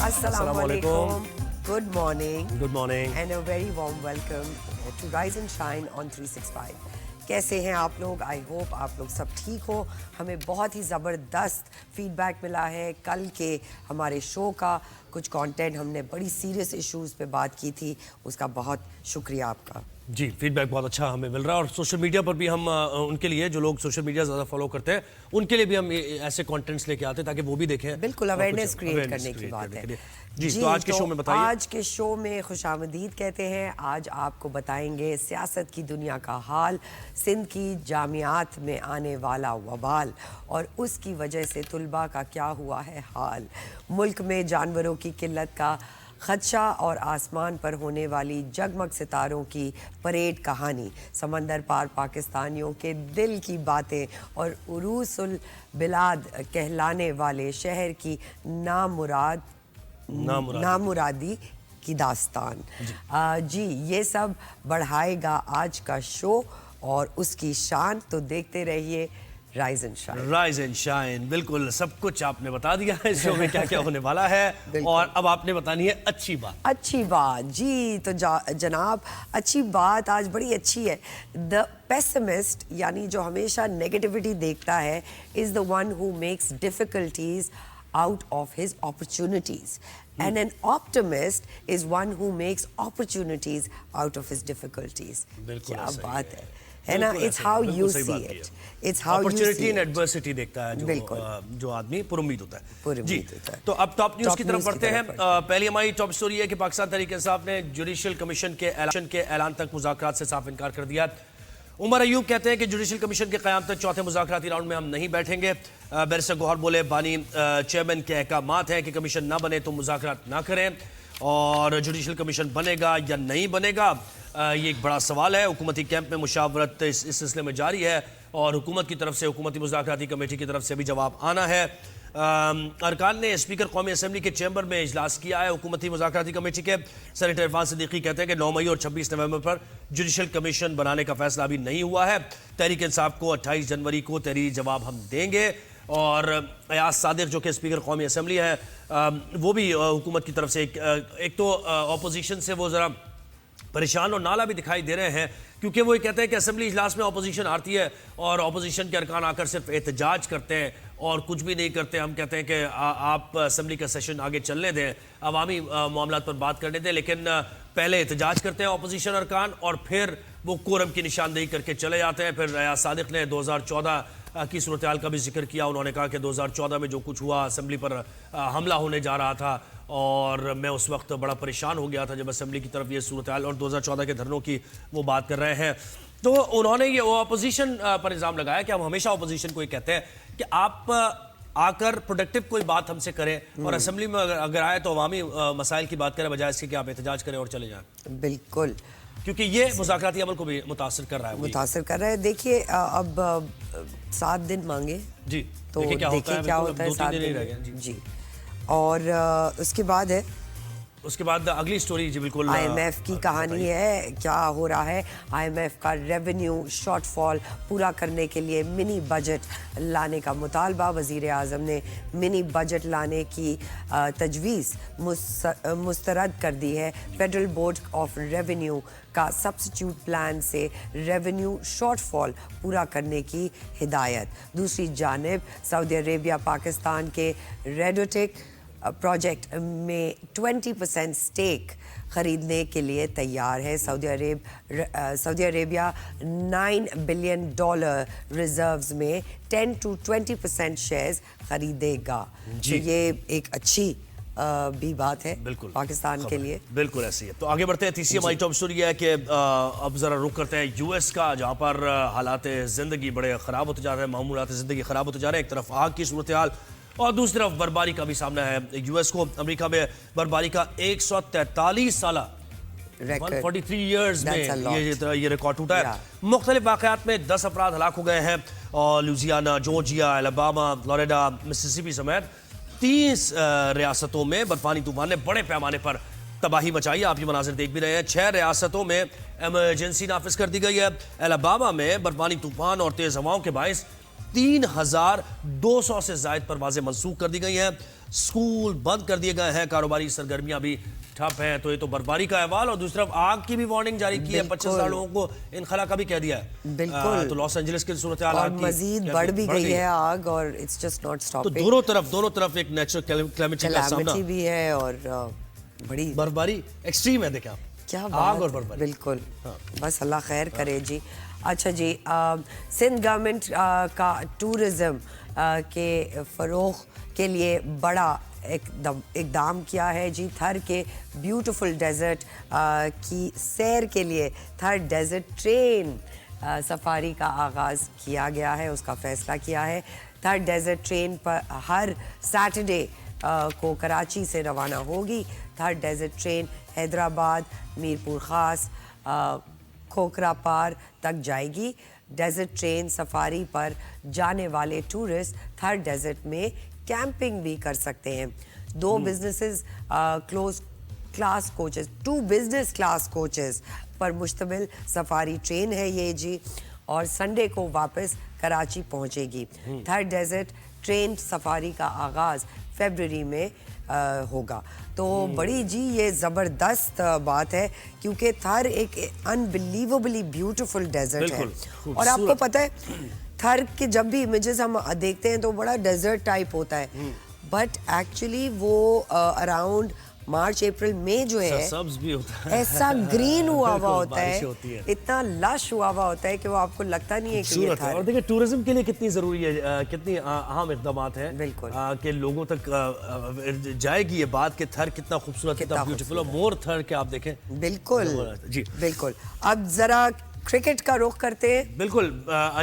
Assalamualaikum. Good morning. Good morning. And a very warm welcome to Rise and Shine on 365. कैसे हैं आप लोग? I hope आप लोग सब ठीक हो। हमें बहुत ही ज़बरदस्त फीडबैक मिला है कल के हमारे शो का। कुछ कंटेंट हमने बड़ी सीरियस इश्यूज़ पे बात की थी, उसका बहुत शुक्रिया आपका। जी, फीडबैक बहुत अच्छा हमें मिल रहा है और सोशल मीडिया पर भी हम उनके लिए, जो लोग सोशल मीडिया ज़्यादा फॉलो करते हैं, उनके लिए भी हम ऐसे कंटेंट्स लेके आते हैं ताकि वो भी देखें। बिल्कुल अवेयरनेस क्रिएट करने की बात है। जी, तो आज के शो में बताइए। आज के शो में खुशामदीद कहते हैं। आज आपको बताएंगे सियासत की दुनिया का हाल, सिंध की जामियात में आने वाला वबाल और उसकी वजह से तुलबा का क्या हुआ है हाल, मुल्क में जानवरों की किल्लत का खदशा और आसमान पर होने वाली जगमग सितारों की परेड कहानी, समंदर पार पाकिस्तानियों के दिल की बातें और उरूसुल बिलाद कहलाने वाले शहर की नामुरादी की दास्तान। जी, ये सब बढ़ाएगा आज का शो और उसकी शान। तो देखते रहिए rise and shine. Rise and shine, बिल्कुल सब कुछ आपने बता दिया है इस शो में क्या क्या होने वाला है। और अब आपने बतानी है अच्छी बात। अच्छी बात जी, तो जनाब अच्छी बात आज बड़ी अच्छी है। द पेसिमिस्ट यानी जो हमेशा नेगेटिविटी देखता है is the one who makes difficulties out of his opportunities, and an optimist is one who makes opportunities out of his difficulties. क्या बात है ना? It's how you see it. It's how you see it. Opportunity and adversity देखता है जो आदमी पुरुमीद होता है। जी, तो अब टॉप न्यूज़ की तरफ बढ़ते हैं। पहली हमारी टॉप स्टोरी है कि पाकिस्तान तहरीक इंसाफ ने जुडिशियल कमीशन के ऐलान तक मुज़ाकरात से साफ इनकार कर दिया। उमर अयूब कहते हैं कि जुडिशियल कमीशन के क़याम तक चौथे मुज़ाकराती राउंड में हम नहीं बैठेंगे। बैरिस्टर गौहर बोले बानी चेयरमैन के अहकामात हैं कि कमीशन ना बने तो मुज़ाकरात ना करें, और जुडिशियल कमीशन बनेगा या नहीं बनेगा ये एक बड़ा सवाल है। हुकूमती कैंप में मुशावरत इस सिलसिले में जारी है और हुकूमत की तरफ से, हुकूमती मुज़ाकराती कमेटी की तरफ से भी जवाब आना है। अरकान ने स्पीकर कौमी असम्बली के चैम्बर में इजलास किया है हुकूमती मुज़ाकराती कमेटी के। सेनेटर इरफान सिद्दीकी कहते हैं कि 9 मई और 26 नवंबर पर जुडिशियल कमीशन बनाने का फैसला अभी नहीं हुआ है। तहरीक इंसाफ को 28 जनवरी को तहरीरी जवाब हम देंगे। और अयाज सादिक जो कि स्पीकर कौमी असम्बली है, वो भी हुकूमत की तरफ से एक तो अपोजिशन से वो ज़रा परेशान और नाला भी दिखाई दे रहे हैं, क्योंकि वो ये कहते हैं कि असेंबली इजलास में अपोजिशन आती है और अपोजिशन के अरकान आकर सिर्फ एहतजाज करते हैं और कुछ भी नहीं करते। हम कहते हैं कि आप असेंबली का सेशन आगे चलने दें, अवामी मामलात पर बात करने दें, लेकिन पहले एहतजाज करते हैं अपोजिशन अरकान और फिर वो कोरम की निशानदेही करके चले जाते हैं। फिर अयाज सादिक ने 2014 की सूरत हाल का भी जिक्र किया। उन्होंने कहा कि 2014 में जो कुछ हुआ, असेंबली पर हमला होने जा रहा था और मैं उस वक्त बड़ा परेशान हो गया था जब असेंबली की तरफ ये सूरत हाल, और 2014 के धरनों की वो बात कर रहे हैं। तो उन्होंने ये अपोजिशन पर इल्ज़ाम लगाया कि हम हमेशा अपोजिशन को ये कहते हैं कि आप आकर प्रोडक्टिव कोई बात हमसे करें और असेंबली में अगर आए तो अवामी मसाइल की बात करें, बजाय इसके कि आप एहतजाज करें और चले जाएं। बिल्कुल, क्योंकि ये मुज़ाकराती अमल को भी मुतासर कर रहा है। मुतासर कर रहा है। देखिए अब 7 दिन मांगे जी, तो देखिए क्या होता है 7 दिन जी। और उसके बाद है, उसके बाद अगली स्टोरी जी बिल्कुल IMF की कहानी है। क्या हो रहा है? IMF का रेवेन्यू शॉर्टफॉल पूरा करने के लिए मिनी बजट लाने का मुतालबा। वज़ीर आज़म ने मिनी बजट लाने की तजवीज़ मुस्तरद कर दी है। फेडरल बोर्ड ऑफ रेवेन्यू का सब्स्टिट्यूट प्लान से रेवेन्यू शॉर्टफॉल पूरा करने की हिदायत। दूसरी जानिब सऊदी अरेबिया पाकिस्तान के रेडोटेक प्रोजेक्ट में 20% स्टेक खरीदने के लिए तैयार है। सऊदी अरेबिया $9 बिलियन रिजर्व्स में 10 to 20% शेयर्स खरीदेगा। तो ये एक अच्छी भी बात है बिल्कुल पाकिस्तान के लिए। बिल्कुल ऐसी है। तो आगे बढ़ते हैं। तीसरी हमारी टॉप स्टोरी है कि अब जरा रुक करते हैं यूएस का, जहां पर हालात ज़िंदगी बड़े ख़राब होते जा रहे हैं, मामूलात ज़िंदगी ख़राब होते जा रहे हैं। एक तरफ आग की सूरत हाल और दूसरी तरफ बर्फबारी का भी सामना है। यूएस को अमेरिका में बर्फबारी का 143 साला 143 ईयर्स में ये रिकॉर्ड टूटा है। मुख्तलिफ वाक़यात में 10 अफराद हलाक हो गए हैं और Louisiana, Georgia, Alabama, Florida, Mississippi समेत 30 रियासतों में बर्फानी तूफान ने बड़े पैमाने पर तबाही मचाई। आप ये मनाजिर देख भी रहे हैं। 6 रियासतों में इमरजेंसी नाफिज कर दी गई है। अलाबामा में बर्फानी तूफान और तेज हवाओं के बायस 3,200 से ज्यादा परवाजें मंसूख कर दी गई हैं, स्कूल बंद कर दिए गए हैं, कारोबारी सरगर्मियां भी ठप हैं। तो ये तो बर्फबारी का अहवाल, और दूसरी तरफ आग की भी वार्निंग जारी की है, 25,000 लोगों को इनखला का भी कह दिया है। बिल्कुल। तो लॉस एंजलिस की सूरत हाल और मजीद बढ़ भी गई है आग, और इट्स जस्ट नॉट तो स्टॉपिंग। दोनों तरफ एक नेचुरल कैलेमिटी का सामना भी है, और बड़ी बर्फबारी एक्सट्रीम है। देखें आप, क्या आग और बात है, बर्फबारी। बिल्कुल। बस अल्लाह खैर करे जी। अच्छा जी, सिंध गवर्नमेंट का टूरिज्म के फ़रोग़ के लिए बड़ा इकदाम किया है जी। थर के ब्यूटीफुल डेजर्ट की सैर के लिए थर डेजर्ट ट्रेन सफारी का आगाज़ किया गया है, उसका फ़ैसला किया है। थर डेजर्ट ट्रेन पर हर सैटरडे को कराची से रवाना होगी। थर डेजर्ट ट्रेन हैदराबाद, मीरपुर ख़ास, खोखरा पार तक जाएगी। डेजर्ट ट्रेन सफारी पर जाने वाले टूरिस्ट थर डेजर्ट में कैंपिंग भी कर सकते हैं। 2 businesses class coaches, 2 business class coaches पर मुश्तमिल सफारी ट्रेन है ये जी, और संडे को वापस कराची पहुंचेगी। थर डेजर्ट ट्रेन सफारी का आगाज़ फरवरी में होगा। तो बड़ी जी ये ज़बरदस्त बात है, क्योंकि थर एक अनबिलीवेबली ब्यूटीफुल डेजर्ट है। और आपको पता है, थर के जब भी इमेजेस हम देखते हैं तो बड़ा डेजर्ट टाइप होता है, बट एक्चुअली वो अराउंड मार्च अप्रैल में जो है सब्ज भी होता है, ऐसा ग्रीन हुआ होता है, है, इतना लश हुआ होता है कि वो आपको लगता नहीं है कि ये थर। और देखिए टूरिज्म के लिए कितनी जरूरी है, कितनी अहम इकदामात हैं बिल्कुल कि लोगों तक जाएगी ये बात कि थर कितना खूबसूरत, कितना ब्यूटीफुल, और मोर थर के आप देखें। बिल्कुल जी बिल्कुल। अब जरा क्रिकेट का रुख करते हैं। बिल्कुल,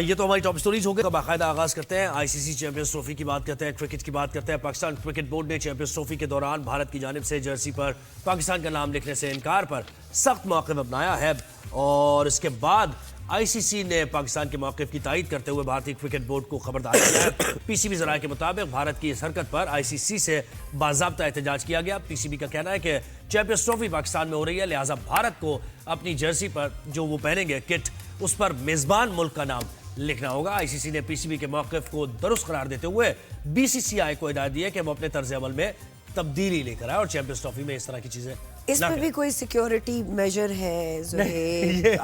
ये तो हमारी टॉप स्टोरीज हो गई। बाकायदा आगाज करते हैं, आईसीसी चैंपियंस ट्रॉफी की बात करते हैं, क्रिकेट की बात करते हैं। पाकिस्तान क्रिकेट बोर्ड ने चैंपियंस ट्रॉफी के दौरान भारत की जानिब से जर्सी पर पाकिस्तान का नाम लिखने से इनकार पर सख्त मौक़िफ़ अपनाया है, और इसके बाद आईसीसी ने पाकिस्तान के मौक़िफ़ की तायीद करते हुए भारतीय क्रिकेट बोर्ड को खबरदार किया है। पीसीबी ज़राए के मुताबिक भारत की इस हरकत पर आईसीसी से बाज़ाब्ता एहतजाज किया गया। पीसीबी का कहना है कि चैंपियंस ट्रॉफी पाकिस्तान में हो रही है, लिहाजा भारत को अपनी जर्सी पर जो वो पहनेंगे किट, उस पर मेज़बान मुल्क का नाम लिखना होगा। आईसीसी ने पीसीबी के मौक़िफ़ को दुरुस्त करार देते हुए बीसीसीआई को हिदायत दी है कि वो अपने तर्ज अमल में तब्दीली लेकर आए और चैंपियंस ट्रॉफी में इस तरह की चीजें इसमें भी कोई सिक्योरिटी मेजर है ये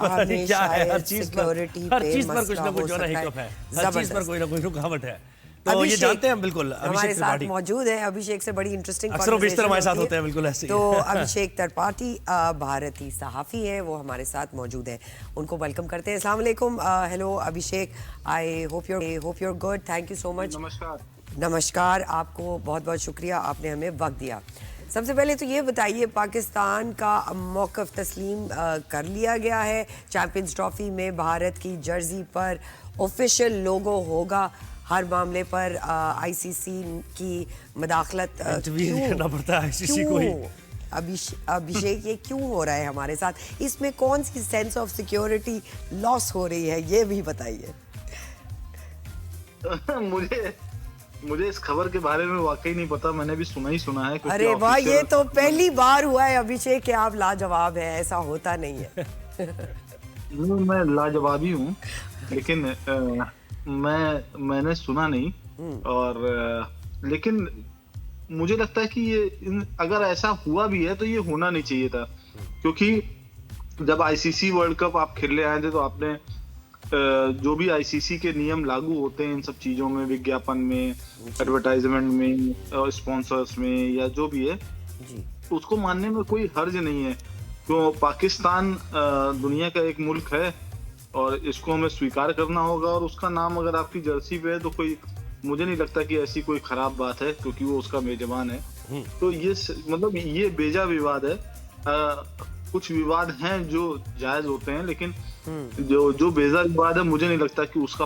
क्या है, हर चीज पर कुछ ना कुछ जो है, हर चीज पर कोई ना कोई रुकावट है। तो ये जानते हैं बिल्कुल। हमारे साथ मौजूद है अभिषेक से बड़ी इंटरेस्टिंग कॉन्वर्सेशन हमारे साथ होते हैं, बिल्कुल ऐसे ही। तो अभिषेक त्रिपाठी भारतीय सहाफ़ी है, वो हमारे साथ मौजूद है, उनको वेलकम करते हैं। अस्सलाम वालेकुम। Hello Abhishek, I hope you're good, thank you so much. नमस्कार, आपको बहुत बहुत शुक्रिया, आपने हमें वक्त दिया। सबसे पहले तो ये बताइए, पाकिस्तान का मौक़िफ़ तस्लीम कर लिया गया है, चैंपियंस ट्रॉफी में भारत की जर्सी पर ऑफिशियल लोगो होगा, हर मामले पर आईसीसी की मदाखलत करना पड़ता है आईसीसी को ही। अभिषेक ये क्यों हो रहा है हमारे साथ, इसमें कौन सी सेंस ऑफ सिक्योरिटी लॉस हो रही है, ये भी बताइए। मुझे इस खबर के बारे में वाकई नहीं पता, मैंने भी सुना ही सुना है। अरे वाह, ये तो पहली बार हुआ है अभिषेक कि आप लाजवाब है, ऐसा होता नहीं है। मैं लाजवाब ही हूँ, लेकिन मैंने सुना नहीं, और लेकिन मुझे लगता है कि ये अगर ऐसा हुआ भी है तो ये होना नहीं चाहिए था, क्योंकि जब आईसीसी वर्ल्ड कप आप खेलने आए थे तो आपने जो भी आईसीसी के नियम लागू होते हैं इन सब चीजों में, विज्ञापन में, एडवर्टाइजमेंट में, स्पॉन्सर्स में, या जो भी है जी, उसको मानने में कोई हर्ज नहीं है। तो पाकिस्तान दुनिया का एक मुल्क है और इसको हमें स्वीकार करना होगा, और उसका नाम अगर आपकी जर्सी पे है तो कोई, मुझे नहीं लगता कि ऐसी कोई खराब बात है, क्योंकि वो उसका मेजबान है। तो ये मतलब ये बेजा विवाद है। कुछ विवाद हैं जो जायज होते हैं, लेकिन जो बेजा विवाद है, मुझे नहीं लगता कि उसका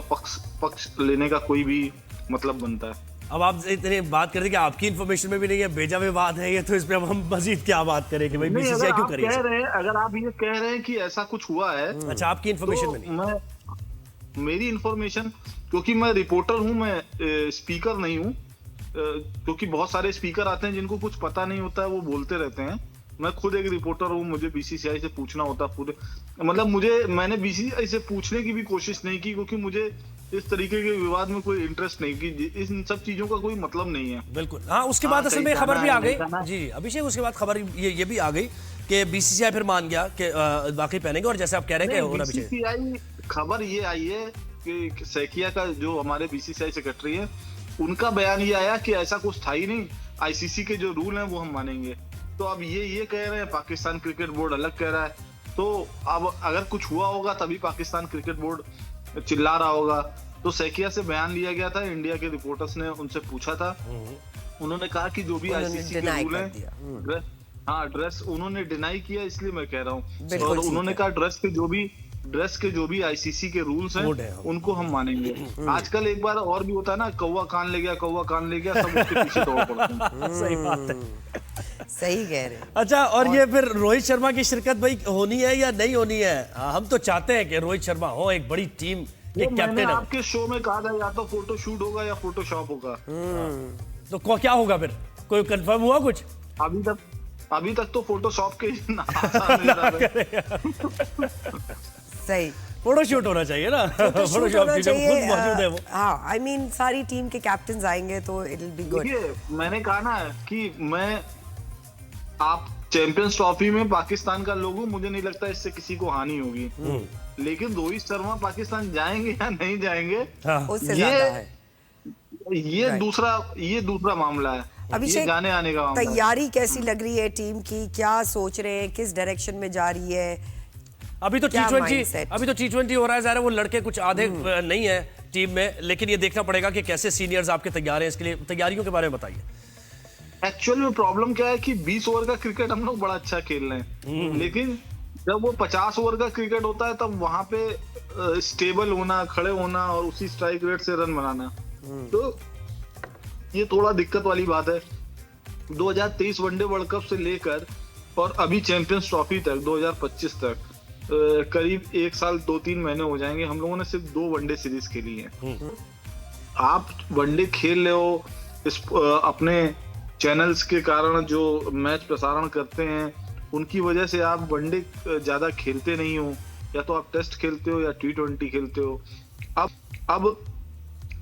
पक्ष लेने का कोई भी मतलब बनता है। अब आप इतनी बात कर रहे हैं कि आपकी इन्फॉर्मेशन में भी नहीं है, बेजा विवाद है ये, तो इस पे अब हम मजीद क्या बात करें कि भाई बीसीसीआई क्यों करे? अगर आप ये कह रहे हैं कि ऐसा कुछ हुआ है, अच्छा, आपकी इन्फॉर्मेशन तो में नहीं? मेरी इन्फॉर्मेशन, क्योंकि मैं रिपोर्टर हूँ, मैं स्पीकर नहीं हूँ, क्योंकि बहुत सारे स्पीकर आते हैं जिनको कुछ पता नहीं होता है, वो बोलते रहते हैं। मैं खुद एक रिपोर्टर हूँ, मुझे बीसीसीआई से पूछना होता है पूरे, मतलब मैंने बीसीसीआई से पूछने की भी कोशिश नहीं की, क्योंकि मुझे इस तरीके के विवाद में कोई इंटरेस्ट नहीं, कि इन सब चीजों का कोई मतलब नहीं है। बिल्कुल। हाँ, उसके बाद असल में खबर भी आ गई जी अभिषेक, उसके बाद खबर ये भी आ गई कि बीसीसीआई फिर मान गया कि वाकई पहनेंगे, और जैसे आप कह रहे हैं बीसीसीआई खबर ये आई है कि सैकिया का जो हमारे बीसीसीआई सेक्रेटरी है, उनका बयान ये आया कि ऐसा कुछ था ही नहीं, आईसीसी के जो रूल हैं वो हम मानेंगे। तो अब ये कह रहे हैं, पाकिस्तान क्रिकेट बोर्ड अलग कह रहा है। तो अब अगर कुछ हुआ होगा तभी पाकिस्तान क्रिकेट बोर्ड चिल्ला रहा होगा। तो सैकिया से बयान लिया गया था, इंडिया के रिपोर्टर्स ने उनसे पूछा था, उन्होंने कहा कि जो भी आईसीसी के रूल हैं, हाँ ड्रेस उन्होंने डिनाई किया, इसलिए मैं कह रहा हूँ। और उन्होंने कहा ड्रेस के जो भी आईसीसी के रूल्स हैं उनको हम मानेंगे। आजकल एक बार और भी होता है ना, कौवा कान ले गया, सब उसके पीछे दौड़ पड़ते हैं। सही बात है, सही कह रहे हैं। अच्छा, और ये फिर रोहित शर्मा की शिरकत भाई होनी है या नहीं होनी है? हम तो चाहते हैं कि रोहित शर्मा हो, एक बड़ी टीम के कैप्टन है। आपके शो में कहा था या तो फोटो शूट होगा या फोटोशॉप होगा। तो क्या होगा फिर, कोई कंफर्म हुआ कुछ? अभी तक तो फोटोशॉप के सही फोटोशूट होना चाहिए ना, फोटोशॉप की जब खुद मौजूद है वो। हाँ, आई मीन सारी टीम के कैप्टन आएंगे तो इट विल बी गुड। मैंने कहा ना कि आप चैंपियंस ट्रॉफी में पाकिस्तान का लोगो, मुझे नहीं लगता इससे किसी को हानि होगी। लेकिन रोहित शर्मा पाकिस्तान जाएंगे या नहीं जाएंगे, उससे ज्यादा है। ये दूसरा मामला है। अभिषेक, जाने आने का मामला। तैयारी कैसी लग रही है टीम की? क्या सोच रहे हैं, किस डायरेक्शन में जा रही है? अभी तो T20 हो रहा है, ज़ाहिर वो लड़के कुछ आधे नहीं है टीम में, लेकिन ये देखना पड़ेगा कि कैसे सीनियर्स आपके तैयार हैं। इसके लिए तैयारियों के बारे में बताइए। एक्चुअल में प्रॉब्लम क्या है कि 20 ओवर का क्रिकेट हम लोग बड़ा अच्छा खेल रहे हैं, लेकिन जब वो 50 ओवर का क्रिकेट होता है तब वहां पे स्टेबल होना, खड़े होना और उसी स्ट्राइक रेट से रन बनाना, तो ये थोड़ा दिक्कत वाली बात है। 2023 वनडे वर्ल्ड कप से लेकर और अभी चैंपियंस ट्रॉफी तक 2025 तक करीब 1 साल 2-3 महीने हो जाएंगे, हम लोगों ने सिर्फ 2 वनडे सीरीज खेली है। आप वनडे खेल रहे हो, अपने चैनल्स के कारण जो मैच प्रसारण करते हैं उनकी वजह से आप वनडे ज्यादा खेलते नहीं हो, या तो आप टेस्ट खेलते हो या T20 खेलते हो। अब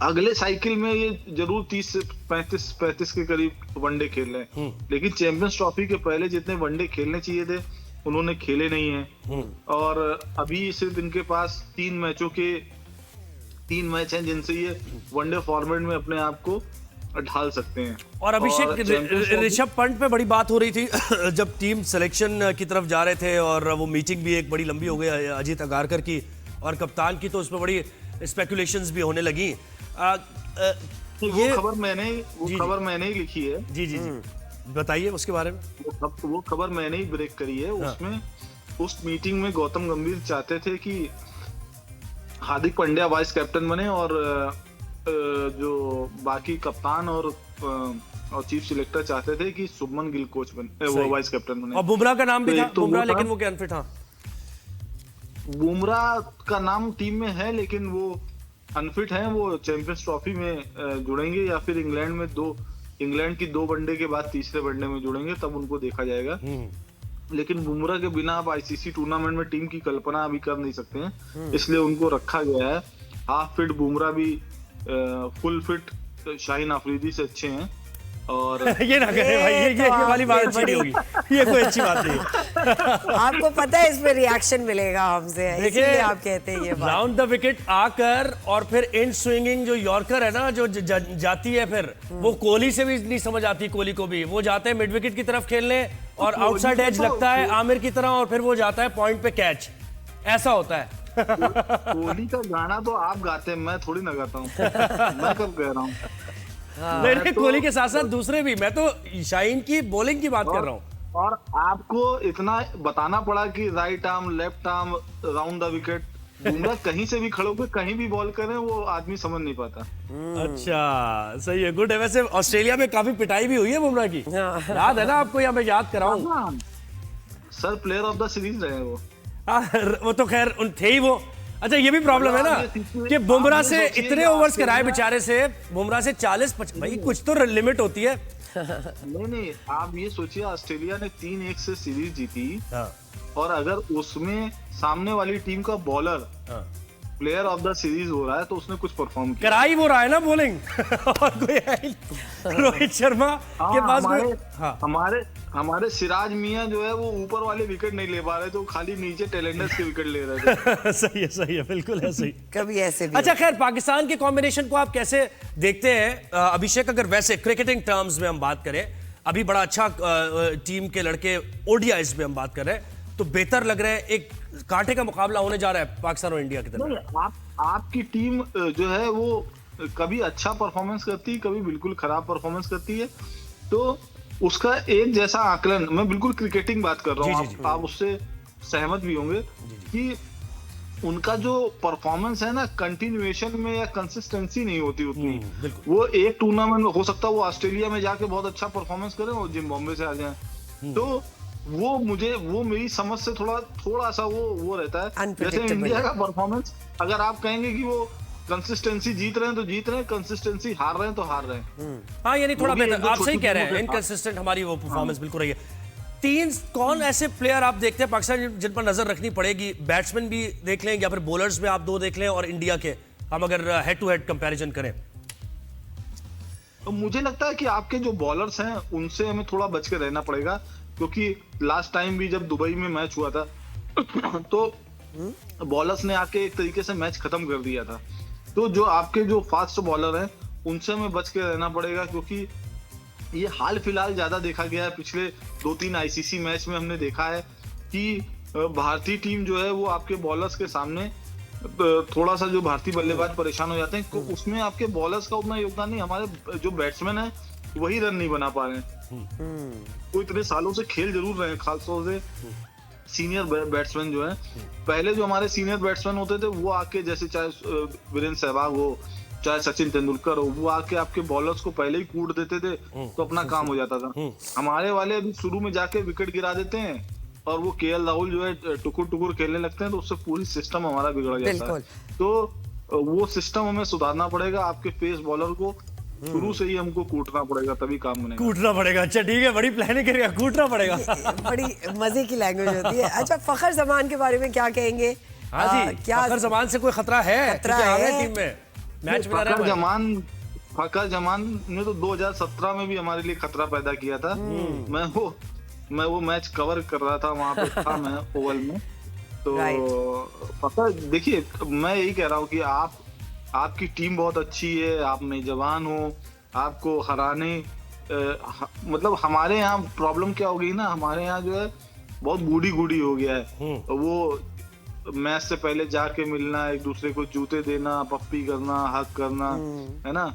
अगले साइकिल में ये जरूर 30 से 35 के करीब वनडे खेल रहे हैं, लेकिन चैंपियंस ट्रॉफी के पहले जितने वनडे खेलने चाहिए थे उन्होंने खेले नहीं है। और अभी सिर्फ इनके पास 3 मैच हैं जिनसे ये वनडे फॉर्मेट में अपने आप को ढाल सकते हैं। और अभिषेक, ऋषभ पंत पे बड़ी बात हो रही थी जब टीम सिलेक्शन की तरफ जा रहे थे, और वो मीटिंग भी एक बड़ी लंबी हो गई अजीत अगारकर की और कप्तान की, तो उसमें बड़ी स्पेकुलेशंस भी होने लगी। ये खबर मैंने ही लिखी है। जी बताइए उसके बारे में। वो खबर मैंने ही ब्रेक करी है। उसमें उस मीटिंग में गौतम गंभीर चाहते थे कि हार्दिक पांड्या वाइस कैप्टन बने और जो बाकी कप्तान और चीफ सिलेक्टर चाहते थे कि शुभमन गिल कोच बने, वो वाइस कैप्टन बने। और बुमराह का नाम भी था, बुमराह, लेकिन वो क्या अनफिट था। बुमराह का नाम टीम में है लेकिन वो अनफिट है। वो चैंपियंस ट्रॉफी में जुड़ेंगे या फिर इंग्लैंड की 2 वनडे के बाद तीसरे वनडे में जुड़ेंगे, तब उनको देखा जाएगा। लेकिन बुमराह के बिना आप आईसीसी टूर्नामेंट में टीम की कल्पना अभी कर नहीं सकते हैं, इसलिए उनको रखा गया है। हाफ फिट बुमराह भी फुल फिट शाहीन अफरीदी से अच्छे हैं। और ये ना करे भाई, ये वाली बात अच्छी नहीं होगी, ये कोई अच्छी बात नहीं है। आपको पता है इसमें रिएक्शन मिलेगा हमसे, इसलिए आप कहते हैं ये बात। राउंड द विकेट आकर और फिर इन स्विंगिंग जो यॉर्कर है ना, जो जाती है, फिर वो कोहली से भी नहीं समझ आती। कोहली को भी वो जाते हैं मिड विकेट की तरफ खेलने और आउटसाइड एज लगता है आमिर की तरह, और फिर वो जाता है पॉइंट पे कैच, ऐसा होता है। कोहली का गाना तो आप गाते हैं, मैं थोड़ी ना गाता हूँ। मैं कब कह रहा हूँ। नहीं, कोहली के साथ साथ दूसरे भी, मैं तो शाहीन की बॉलिंग की बात कर रहा हूँ। और आपको इतना बताना पड़ा कि right arm, left arm, round the wicket, Bumrah कहीं से भी खड़े होकर कहीं भी बॉल करें वो आदमी समझ नहीं पाता। अच्छा, सही है, गुड है। वैसे ऑस्ट्रेलिया में काफी पिटाई भी हुई है बुमराह की, याद है ना आपको, या मैं याद कराऊं? Sir player of the series रहे वो तो खैर थे ही वो। अच्छा, ये भी प्रॉब्लम है ना कि बुमराह से इतने ओवर्स कराए बेचारे से, बुमराह से 40-50, भाई कुछ तो लिमिट होती है। नहीं, आप ये सोचिए, ऑस्ट्रेलिया ने 3-1 से सीरीज जीती, और अगर उसमें सामने वाली टीम का bowler player of the series हो रहा है तो उसने कुछ परफॉर्म किया। कराई वो रहा है ना बॉलिंग और कोई है ही नहीं। रोहित शर्मा के पास हमारे सिराज मियां जो है वो ऊपर वाले विकेट नहीं ले पा रहे थे, वो खाली नीचे टेलेंडर्स के विकेट ले रहे थे। सही है, बिल्कुल है सही। कभी ऐसे भी। अच्छा खैर, पाकिस्तान के कॉम्बिनेशन को आप कैसे देखते हैं अभिषेक? अगर वैसे क्रिकेटिंग टर्म्स में हम बात करें, अभी बड़ा अच्छा टीम के लड़के ओडीआईज में हम बात कर रहे हैं, तो बेहतर लग रहा है। एक कांटे का मुकाबला होने जा रहा है पाकिस्तान और इंडिया की तरफ। आपकी टीम जो है वो कभी अच्छा परफॉर्मेंस करती है, कभी बिल्कुल खराब परफॉर्मेंस करती है, तो उसका एक जैसा आकलन, मैं बिल्कुल क्रिकेटिंग बात कर रहा हूँ, आप उससे सहमत भी होंगे कि उनका जो परफॉर्मेंस है ना, कंटिन्यूएशन में या कंसिस्टेंसी नहीं होती उतनी। वो एक टूर्नामेंट में हो सकता है वो ऑस्ट्रेलिया में जाके बहुत अच्छा परफॉर्मेंस करें और जिम्बाब्वे से आ जाए, तो वो मेरी समझ से थोड़ा सा वो रहता है। जैसे इंडिया का परफॉर्मेंस, अगर आप कहेंगे कि वो कंसिस्टेंसी जीत रहे हैं तो जीत रहे हैं, कंसिस्टेंसी हार रहे हैं तो हार रहे हैं। हाँ, यानी थोड़ा बेहतर, आप सही कह रहे हैं, इनकंसिस्टेंट हमारी वो परफॉर्मेंस बिल्कुल रही है। तीन कौन ऐसे प्लेयर आप देखते हैं पाकिस्तान जिन पर नजर रखनी पड़ेगी? बैट्समैन भी देख लें या फिर बॉलर्स में आप दो देख लें, और इंडिया के हम अगर हेड टू हेड कंपैरिजन करें? तो मुझे लगता है कि आपके जो बॉलर्स हैं उनसे हमें थोड़ा बच के रहना पड़ेगा, क्योंकि लास्ट टाइम भी जब दुबई में मैच हुआ था तो बॉलर्स ने आके एक तरीके से मैच खत्म कर दिया था। तो जो आपके जो फास्ट बॉलर हैं उनसे हमें बच के रहना पड़ेगा, क्योंकि ये हाल फिलहाल ज्यादा देखा गया है। पिछले 2-3 आईसीसी मैच में हमने देखा है कि भारतीय टीम जो है वो आपके बॉलर्स के सामने थोड़ा सा जो भारतीय बल्लेबाज परेशान हो जाते हैं, तो उसमें आपके बॉलर्स का उतना योगदान नहीं, हमारे जो बैट्समैन है वही रन नहीं बना पा रहे हैं। वो इतने सालों से खेल जरूर रहे हैं, खासतौर से सीनियर बैट्समैन जो है। पहले जो हमारे सीनियर बैट्समैन होते थे वो आके, जैसे चाहे वीरेंद्र सहवाग हो चाहे सचिन तेंदुलकर हो, वो आके आपके बॉलर्स को पहले ही कूट देते थे तो अपना काम हो जाता था। हमारे वाले अभी शुरू में जाके विकेट गिरा देते हैं और वो केएल राहुल जो है टुकुर खेलने लगते हैं, तो उससे पूरी सिस्टम हमारा बिगड़ जाता है। तो वो सिस्टम हमें सुधारना पड़ेगा। आपके पेस बॉलर को शुरू से ही हमको कूटना पड़ेगा, तभी काम बनेगा। कूटना पड़ेगा, अच्छा ठीक है, बड़ी प्लानिंग करेगा, कूटना पड़ेगा। बड़ी मजे की लैंग्वेज होती है। अच्छा, फखर जमान के बारे में क्या कहेंगे? हाँ जी, क्या फखर जमान से कोई खतरा है? टीम में मैच में फखर जमान ने तो 2017 में भी हमारे लिए खतरा पैदा किया था। मैं वो मैच कवर कर रहा था, वहां पे था मैं ओवल में। तो फखर, देखिए मैं यही कह रहा हूँ कि आपकी टीम बहुत अच्छी है, आप नौजवान हो, आपको हराने मतलब हमारे यहाँ प्रॉब्लम क्या हो गई ना, हमारे यहाँ जो है बहुत गुडी हो गया है। वो मैच से पहले जाके मिलना, एक दूसरे को जूते देना, पप्पी करना, हक करना, है ना।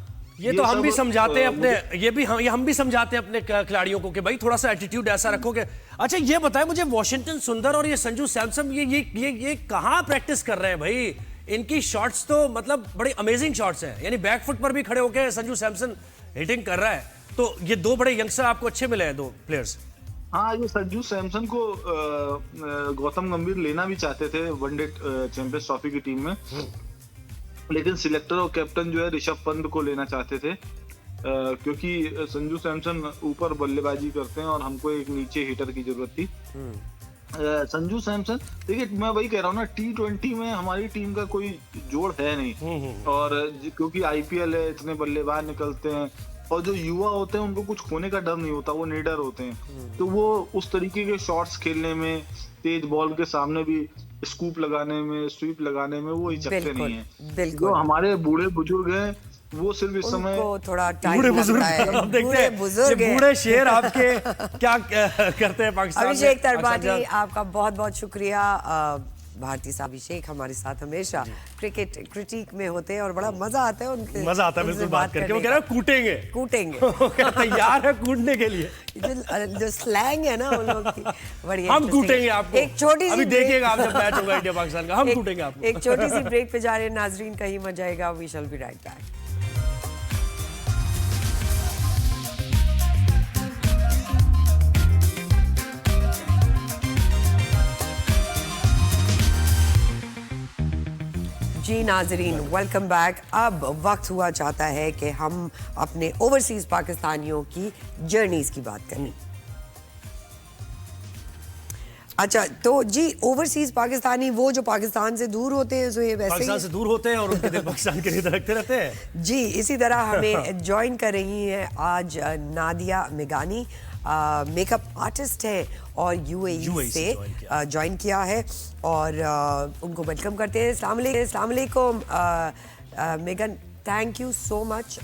ये तो हम भी समझाते हैं अपने, ये हम भी समझाते हैं अपने खिलाड़ियों को कि भाई थोड़ा सा एटीट्यूड ऐसा रखोगे। अच्छा ये बताएं मुझे, वॉशिंगटन सुंदर और ये संजू सैमसन ये कहाँ प्रैक्टिस कर रहे हैं भाई? इनकी शॉट्स तो मतलब बड़ी अमेजिंग शॉट्स हैं, यानी बैकफुट पर भी खड़े होकर संजू सैमसन हिटिंग कर रहा है। तो ये दो बड़े यंगस्टर आपको अच्छे मिले हैं, दो प्लेयर्स। हाँ, ये संजू सैमसन को गौतम गंभीर लेना भी चाहते थे वनडे चैंपियंस ट्रॉफी की टीम में, लेकिन सिलेक्टर और कैप्टन जो है ऋषभ पंत को लेना चाहते थे, क्योंकि संजू सैमसन ऊपर बल्लेबाजी करते हैं और हमको एक नीचे हिटर की जरूरत थी। संजू सैमसन, देखिए मैं वही कह रहा हूँ ना, T20 में हमारी टीम का कोई जोड़ है नहीं, और क्योंकि आईपीएल है, इतने बल्लेबाज निकलते हैं, और जो युवा होते हैं उनको कुछ खोने का डर नहीं होता, वो निडर होते हैं। तो वो उस तरीके के शॉट्स खेलने में, तेज बॉल के सामने भी स्कूप लगाने में, स्वीप लगाने में वो हिचकते नहीं है। जो हमारे बूढ़े बुजुर्ग हैं वो सिर्फ इस समय थोड़ा टाइम लगता है। बूढ़े शेर आपके क्या करते हैं पाकिस्तान में? अभिषेक तरबाती, आपका बहुत बहुत शुक्रिया। भारती साहब अभिषेक हमारे साथ हमेशा क्रिकेट क्रिटिक में होते हैं और बड़ा मजा आता है उनके, मजा आता है बिल्कुल बात करके। वो कह रहा है कूटेंगे तैयार है कूटने के लिए। जो स्लैंग है ना उन लोग की, बड़ी हम कूटेंगे आपको। एक छोटी सी, अभी देखिएगा आप जब मैच होगा इंडिया पाकिस्तान का, हम कूटेंगे आपको। एक छोटी सी ब्रेक पे जा रहे हैं नाजरीन, कहीं मत जाएगा। We shall be right back. जी नाजरीन, वेलकम बैक। अब वक्त हुआ चाहता है कि हम अपने ओवरसीज पाकिस्तानियों की जर्नीज की बात करें। अच्छा, तो जी ओवरसीज पाकिस्तानी वो जो पाकिस्तान से दूर होते हैं, जो ये वैसे पाकिस्तान से दूर होते हैं और उनके दिल पाकिस्तान के लिए धड़कते रहते हैं। जी, इसी तरह हमें ज्वाइन कर रही है आज नादिया मेगानी, मेकअप आर्टिस्ट है और यूएई से ज्वाइन किया है और उनको वेलकम करते हैं। अस्सलाम वालेकुम Megan, thank you so much.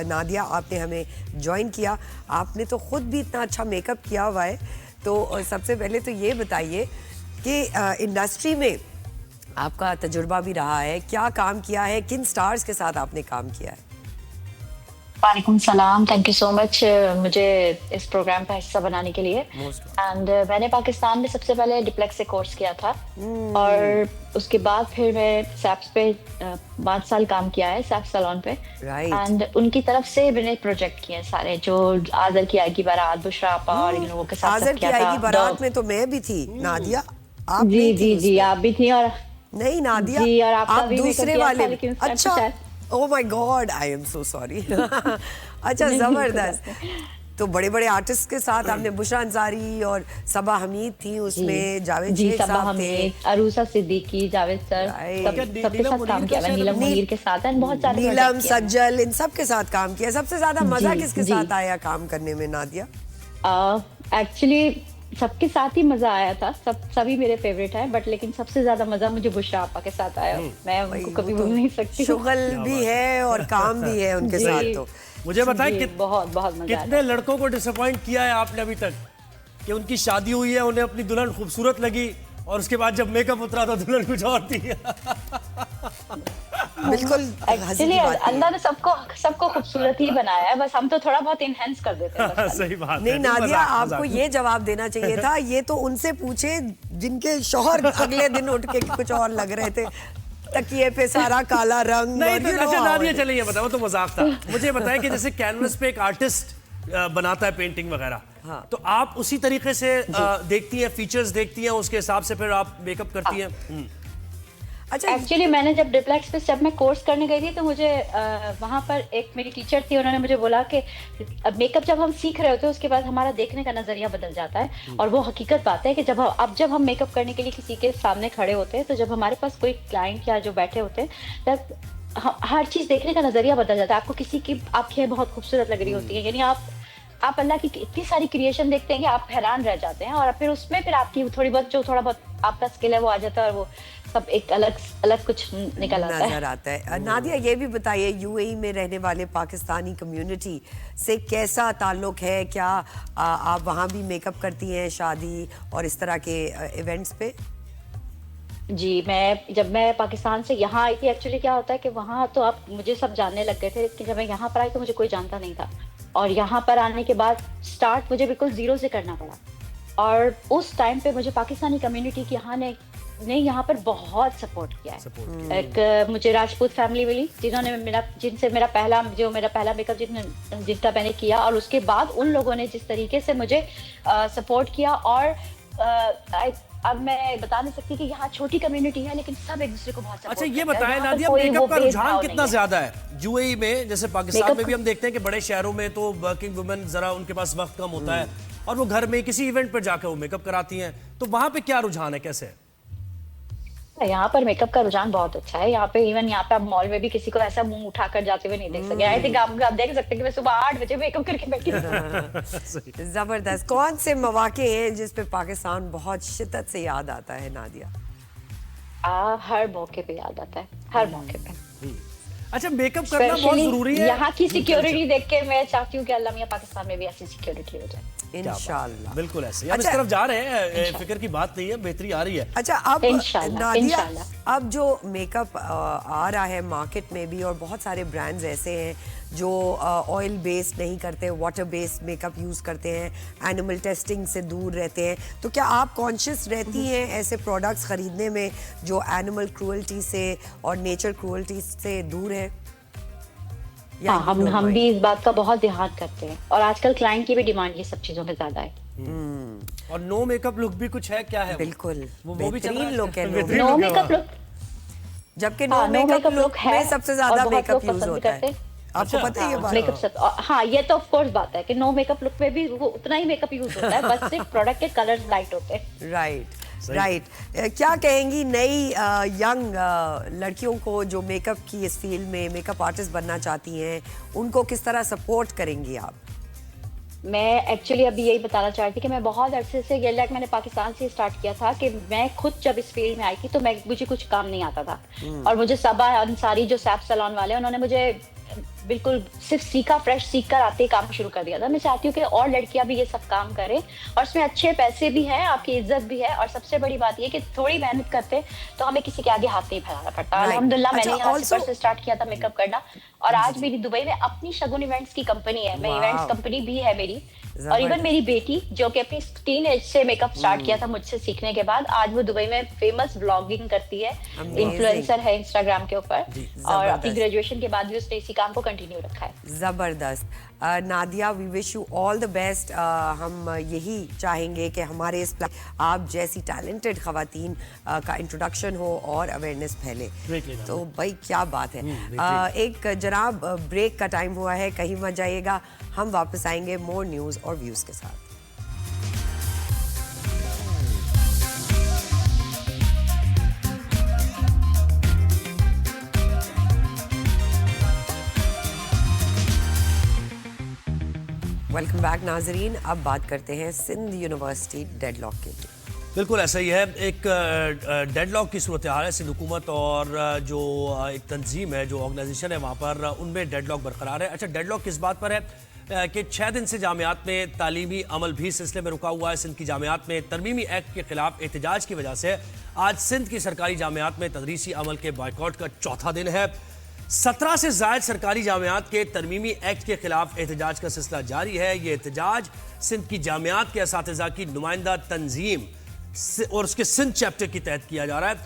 Nadia, आपने हमें ज्वाइन किया, आपने तो खुद भी इतना अच्छा मेकअप किया हुआ है, तो सबसे पहले तो ये बताइए कि इंडस्ट्री में आपका तजुर्बा भी रहा है, क्या काम किया है, किन स्टार्स के साथ आपने काम किया है? वालेकुम सलाम, थैंक यू सो मच मुझे इस प्रोग्राम का हिस्सा बनाने के लिए। एंड मैंने पाकिस्तान में सबसे पहले डिप्लेक्स से कोर्स किया था और उसके बाद फिर मैं सैप्स पे 5 साल काम किया है, सैप सैलून पे। एंड उनकी तरफ से मैंने प्रोजेक्ट किए सारे, जो आज़र की आएगी बारात, बुशरा आपा और इन लोगों के साथ आज़र की आएगी बारात में तो मैं भी थी नादिया, आप जी आप भी थी। और नहीं नादिया जी, और आप दूसरे वाले। अच्छा, oh my God, I am so sorry. अच्छा, जबरदस्त। तो बड़े बड़े आर्टिस्ट के साथ आपने बुशरा अंसारी और सबा हमीद थी उसमें, जावेद शेख साहब थे, अरूसा सिद्दीकी, जावेद सर, सबके साथ काम किया। नीलम मुनीर के साथ एंड बहुत सारे, नीलम सज्जल, इन सब के साथ काम किया। सबसे ज्यादा मजा किसके साथ आया काम करने में नादिया? एक्चुअली सबके साथ ही मजा आया था, सभी मेरे फेवरेट हैं, बट लेकिन सबसे ज्यादा मजा मुझे बुशरा आपा के साथ आया। मैं उनको कभी भूल नहीं सकती। शुगल भी है और काम भी है उनके साथ। तो मुझे बताएं बहुत मजा कितने लड़कों को डिसअपॉइंट किया है आपने अभी तक, कि उनकी शादी हुई है, उन्हें अपनी दुल्हन खूबसूरत लगी और उसके बाद जब मेकअप उतरा तो दुल्हन कुछ और थी। बिल्कुल, एक्चुअली अल्लाह ने सबको खूबसूरत ही बनाया है, बस हम तो थोड़ा बहुत इनहेंस कर देते हैं। सही बात नहीं नादिया, आपको ये जवाब देना चाहिए था, ये तो उनसे पूछे जिनके शौहर अगले दिन उठ के कुछ और लग रहे थे, तकिए पे सारा काला रंग। नहीं तो अच्छा नादिया, चलिए ये बताओ, तो मजाक था। मुझे बताएं कि जैसे कैनवस पे एक आर्टिस्ट बनाता है पेंटिंग वगैरह, हाँ, तो आप उसी तरीके से देखती हैं, फीचर्स देखती हैं, उसके हिसाब से फिर आप मेकअप करती हैं? अच्छा, एक्चुअली मैंने जब डिप्लेक्स पे जब मैं कोर्स करने गई थी तो मुझे वहाँ पर एक मेरी टीचर थी, उन्होंने मुझे बोला कि मेकअप जब हम सीख रहे होते हैं उसके बाद हमारा देखने का नजरिया बदल जाता है। और वो हकीकत बात है कि जब हम मेकअप करने के लिए किसी के सामने खड़े होते हैं, तो जब हमारे पास कोई क्लाइंट या जो बैठे होते हैं, तब हर चीज देखने का नजरिया बदल जाता है। आपको किसी की आंखें बहुत खूबसूरत लग रही होती है, यानी आप अल्लाह की इतनी सारी क्रिएशन देखते हैं कि आप हैरान रह जाते हैं, और फिर उसमें फिर आपकी थोड़ा बहुत आपका स्किल है वो आ जाता है, और वो सब एक अलग कुछ निकल आता है, नजर आता है। नादिया, ये भी बताइए, यूएई में रहने वाले पाकिस्तानी कम्युनिटी से कैसा ताल्लुक है? क्या आप वहाँ भी मेकअप करती हैं शादी और इस तरह के इवेंट्स पे? जी, जब मैं पाकिस्तान से यहाँ आई थी, एक्चुअली क्या होता है कि वहाँ तो आप मुझे सब जानने लग गए थे, लेकिन जब मैं यहाँ पर आई तो मुझे कोई जानता नहीं था, और यहाँ पर आने के बाद स्टार्ट मुझे बिल्कुल जीरो से करना पड़ा। और उस टाइम पे मुझे पाकिस्तानी कम्युनिटी की यहाँ पर बहुत सपोर्ट किया है। एक मुझे राजपूत फैमिली मिली, जिनसे मेरा पहला मेकअप जितना मैंने किया, और उसके बाद उन लोगों ने जिस तरीके से मुझे सपोर्ट किया, और अब मैं बता नहीं सकती कि यहाँ छोटी कम्युनिटी है, लेकिन सब एक दूसरे को बहुत सपोर्ट करते हैं। अच्छा, ये बताएं नादिया, मेकअप का रुझान कितना ज्यादा है यूएई में? जैसे पाकिस्तान में भी हम देखते हैं कि बड़े शहरों में तो वर्किंग वुमेन जरा उनके पास वक्त कम होता है और वो घर में किसी इवेंट पर जाकर वो मेकअप कराती हैं, तो वहां पे क्या रुझान है, कैसे है? यहाँ पर मेकअप का रुझान बहुत अच्छा है। यहाँ पे आप मॉल में भी किसी को ऐसा मुंह उठाकर जाते हुए नहीं देख सकते। आई थिंक आप देख सकते हैं कि मैं सुबह 8 बजे मेकअप करके बैठी हूँ। जबरदस्त। कौन से मौके हैं जिस पे पाकिस्तान बहुत शिद्दत से याद आता है नादिया? हर मौके पे याद आता है, हर मौके पे। अच्छा, मेकअप करना बहुत जरूरी है। यहाँ की सिक्योरिटी देख के मैं चाहती हूँ कि अल्लाह मियां पाकिस्तान में भी ऐसी सिक्योरिटी हो जाए, इंशाल्लाह। बिल्कुल ऐसे हम इस तरफ जा रहे हैं, फिक्र की बात नहीं है, बेहतरी आ रही है। अच्छा, अब नादिया, अब जो मेकअप आ रहा है मार्केट में भी, और बहुत सारे ब्रांड्स ऐसे हैं जो ऑयल बेस्ड नहीं करते, वाटर बेस्ड मेकअप यूज करते हैं, एनिमल टेस्टिंग से दूर रहते हैं, तो क्या आप कॉन्शियस रहती हैं ऐसे प्रोडक्ट्स खरीदने में जो एनिमल क्रूअल्टी से और नेचर क्रूअल्टी से दूर है? हाँ, हम भी इस बात का बहुत ध्यान करते हैं, और आजकल क्लाइंट की भी डिमांड ये सब चीजों में ज्यादा है। और नो मेकअप लुक भी कुछ है, क्या है? बिल्कुल, वो भी बेहतरीन लुक है नो मेकअप लुक, जबकि नो मेकअप लुक में सबसे ज्यादा मेकअप यूज होता है। आपको पता है ये बात? मेकअप, हाँ, ये तो ऑफ कोर्स बात है कि नो मेकअप लुक में भी वो उतना ही मेकअप यूज होता है, बस सिर्फ प्रोडक्ट के कलर्स लाइट होते हैं। राइट। राइट। क्या कहेंगी नई यंग लड़कियों को जो मेकअप की इस फील्ड में मेकअप आर्टिस्ट बनना चाहती हैं, उनको किस तरह सपोर्ट करेंगी आप? मैं एक्चुअली अभी यही बताना चाह रही थी कि मैं बहुत अरसे से, ये लाइक मैंने पाकिस्तान से स्टार्ट किया था कि मैं खुद जब इस फील्ड में आई थी तो मुझे कुछ काम नहीं आता था। और मुझे सबा अंसारी जो सैफ सैलून वाले हैं, उन्होंने मुझे बिल्कुल सिर्फ फ्रेश सीख कर आते ही काम शुरू कर दिया था। मैं चाहती हूँ कि और लड़कियां भी ये सब काम करें, और इसमें अच्छे पैसे भी हैं, आपकी इज्जत भी है, और सबसे बड़ी बात ये कि थोड़ी मेहनत करते तो हमें किसी के आगे हाथ नहीं फैलाना पड़ता। अल्हम्दुलिल्लाह मैंने यहाँ से से स्टार्ट किया था मेकअप करना, और आज मेरी दुबई में अपनी शगुन इवेंट्स की कंपनी है। मैं इवेंट्स कंपनी भी है मेरी, और इवन मेरी बेटी जो कि अपनी टीन एज से मेकअप स्टार्ट किया था मुझसे सीखने के बाद, आज वो दुबई में फेमस ब्लॉगिंग करती है, इन्फ्लुएंसर है इंस्टाग्राम के ऊपर, और अपनी ग्रेजुएशन के बाद भी उसने इसी काम को कंटिन्यू रखा है। जबरदस्त। Nadia, we wish you all the best. हम यही चाहेंगे कि हमारे इस आप जैसी टैलेंटेड खवातीन का इंट्रोडक्शन हो और अवेयरनेस फैले। तो भाई क्या बात है। एक जनाब ब्रेक का टाइम हुआ है, कहीं मत जाइएगा, हम वापस आएंगे मोर न्यूज़ और व्यूज़ के साथ। वेलकम बैक नाजरीन। अब बात करते हैं सिंध यूनिवर्सिटी डेडलॉक के लिए। बिल्कुल ऐसा ही है, एक डेडलॉक की सूरत हाल है। सिंध हुकूमत और जो एक तंजीम है, जो ऑर्गेनाइजेशन है वहाँ पर, उनमें डेडलॉक बरकरार है। अच्छा, डेडलॉक किस बात पर है कि 6 दिन से जामियात में तालीमी अमल भी सिलसिले में रुका हुआ है। सिंध की जामियात में तरमीमी एक्ट के खिलाफ एहतजाज की वजह से आज सिंध की सरकारी जामियात में तदरीसी अमल के बाइकआउट का चौथा दिन है। 17 से जायद सरकारी जामियात के तरमीमी एक्ट के खिलाफ एहतजाज का सिलसिला जारी है। ये एहतजाज सिंध की जामियात के असातिज़ा की नुमाइंदा तंजीम और उसके सिंध चैप्टर के तहत किया जा रहा है।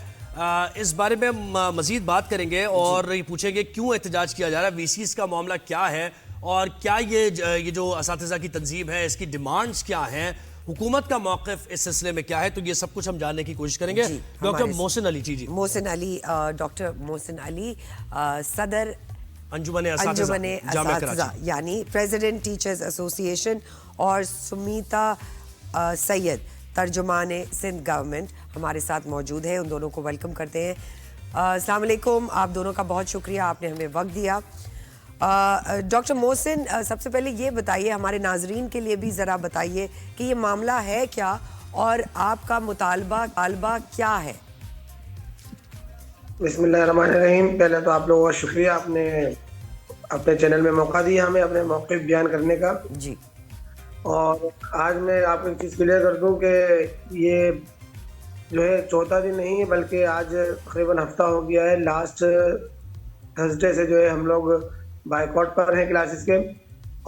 इस बारे में मजीद बात करेंगे और ये पूछेंगे क्यों एहतजाज किया जा रहा है, वीसीज का मामला क्या है, और क्या ये जो असातिज़ा की तंजीम है इसकी डिमांड्स क्या हैं, हुकूमत का मौक़िफ़ इस सिलसिले में क्या है। तो ये सब कुछ हम जानने की कोशिश करेंगे। डॉक्टर मोहसिन अली जी डॉक्टर मोहसिन अली, सदर अंजुमन असातिज़ा यानी प्रेसिडेंट टीचर्स एसोसिएशन, और सुमीता सैयद, तर्जुमान सिंध गवर्नमेंट, हमारे साथ मौजूद है। उन दोनों को वेलकम करते हैं। अस्सलाम वालेकुम, आप दोनों का बहुत शुक्रिया, आपने हमें वक्त दिया। डॉक्टर मोहसिन, सबसे पहले ये बताइए, हमारे नाजरीन के लिए भी ज़रा बताइए कि ये मामला है क्या और आपका मुतालबा क्या है? बिस्मिल्लाहिर्रहमानिर्रहीम। पहले तो आप लोगों का शुक्रिया, आपने अपने चैनल में मौका दिया हमें अपने मौक़िफ़ बयान करने का जी। और आज मैं आपको एक चीज़ क्लियर कर दूं कि ये जो है चौथा दिन नहीं है, बल्कि आज तकरीबन हफ्ता हो गया है। लास्ट थर्सडे से जो है हम लोग बाइकआउट पर हैं क्लासेस के,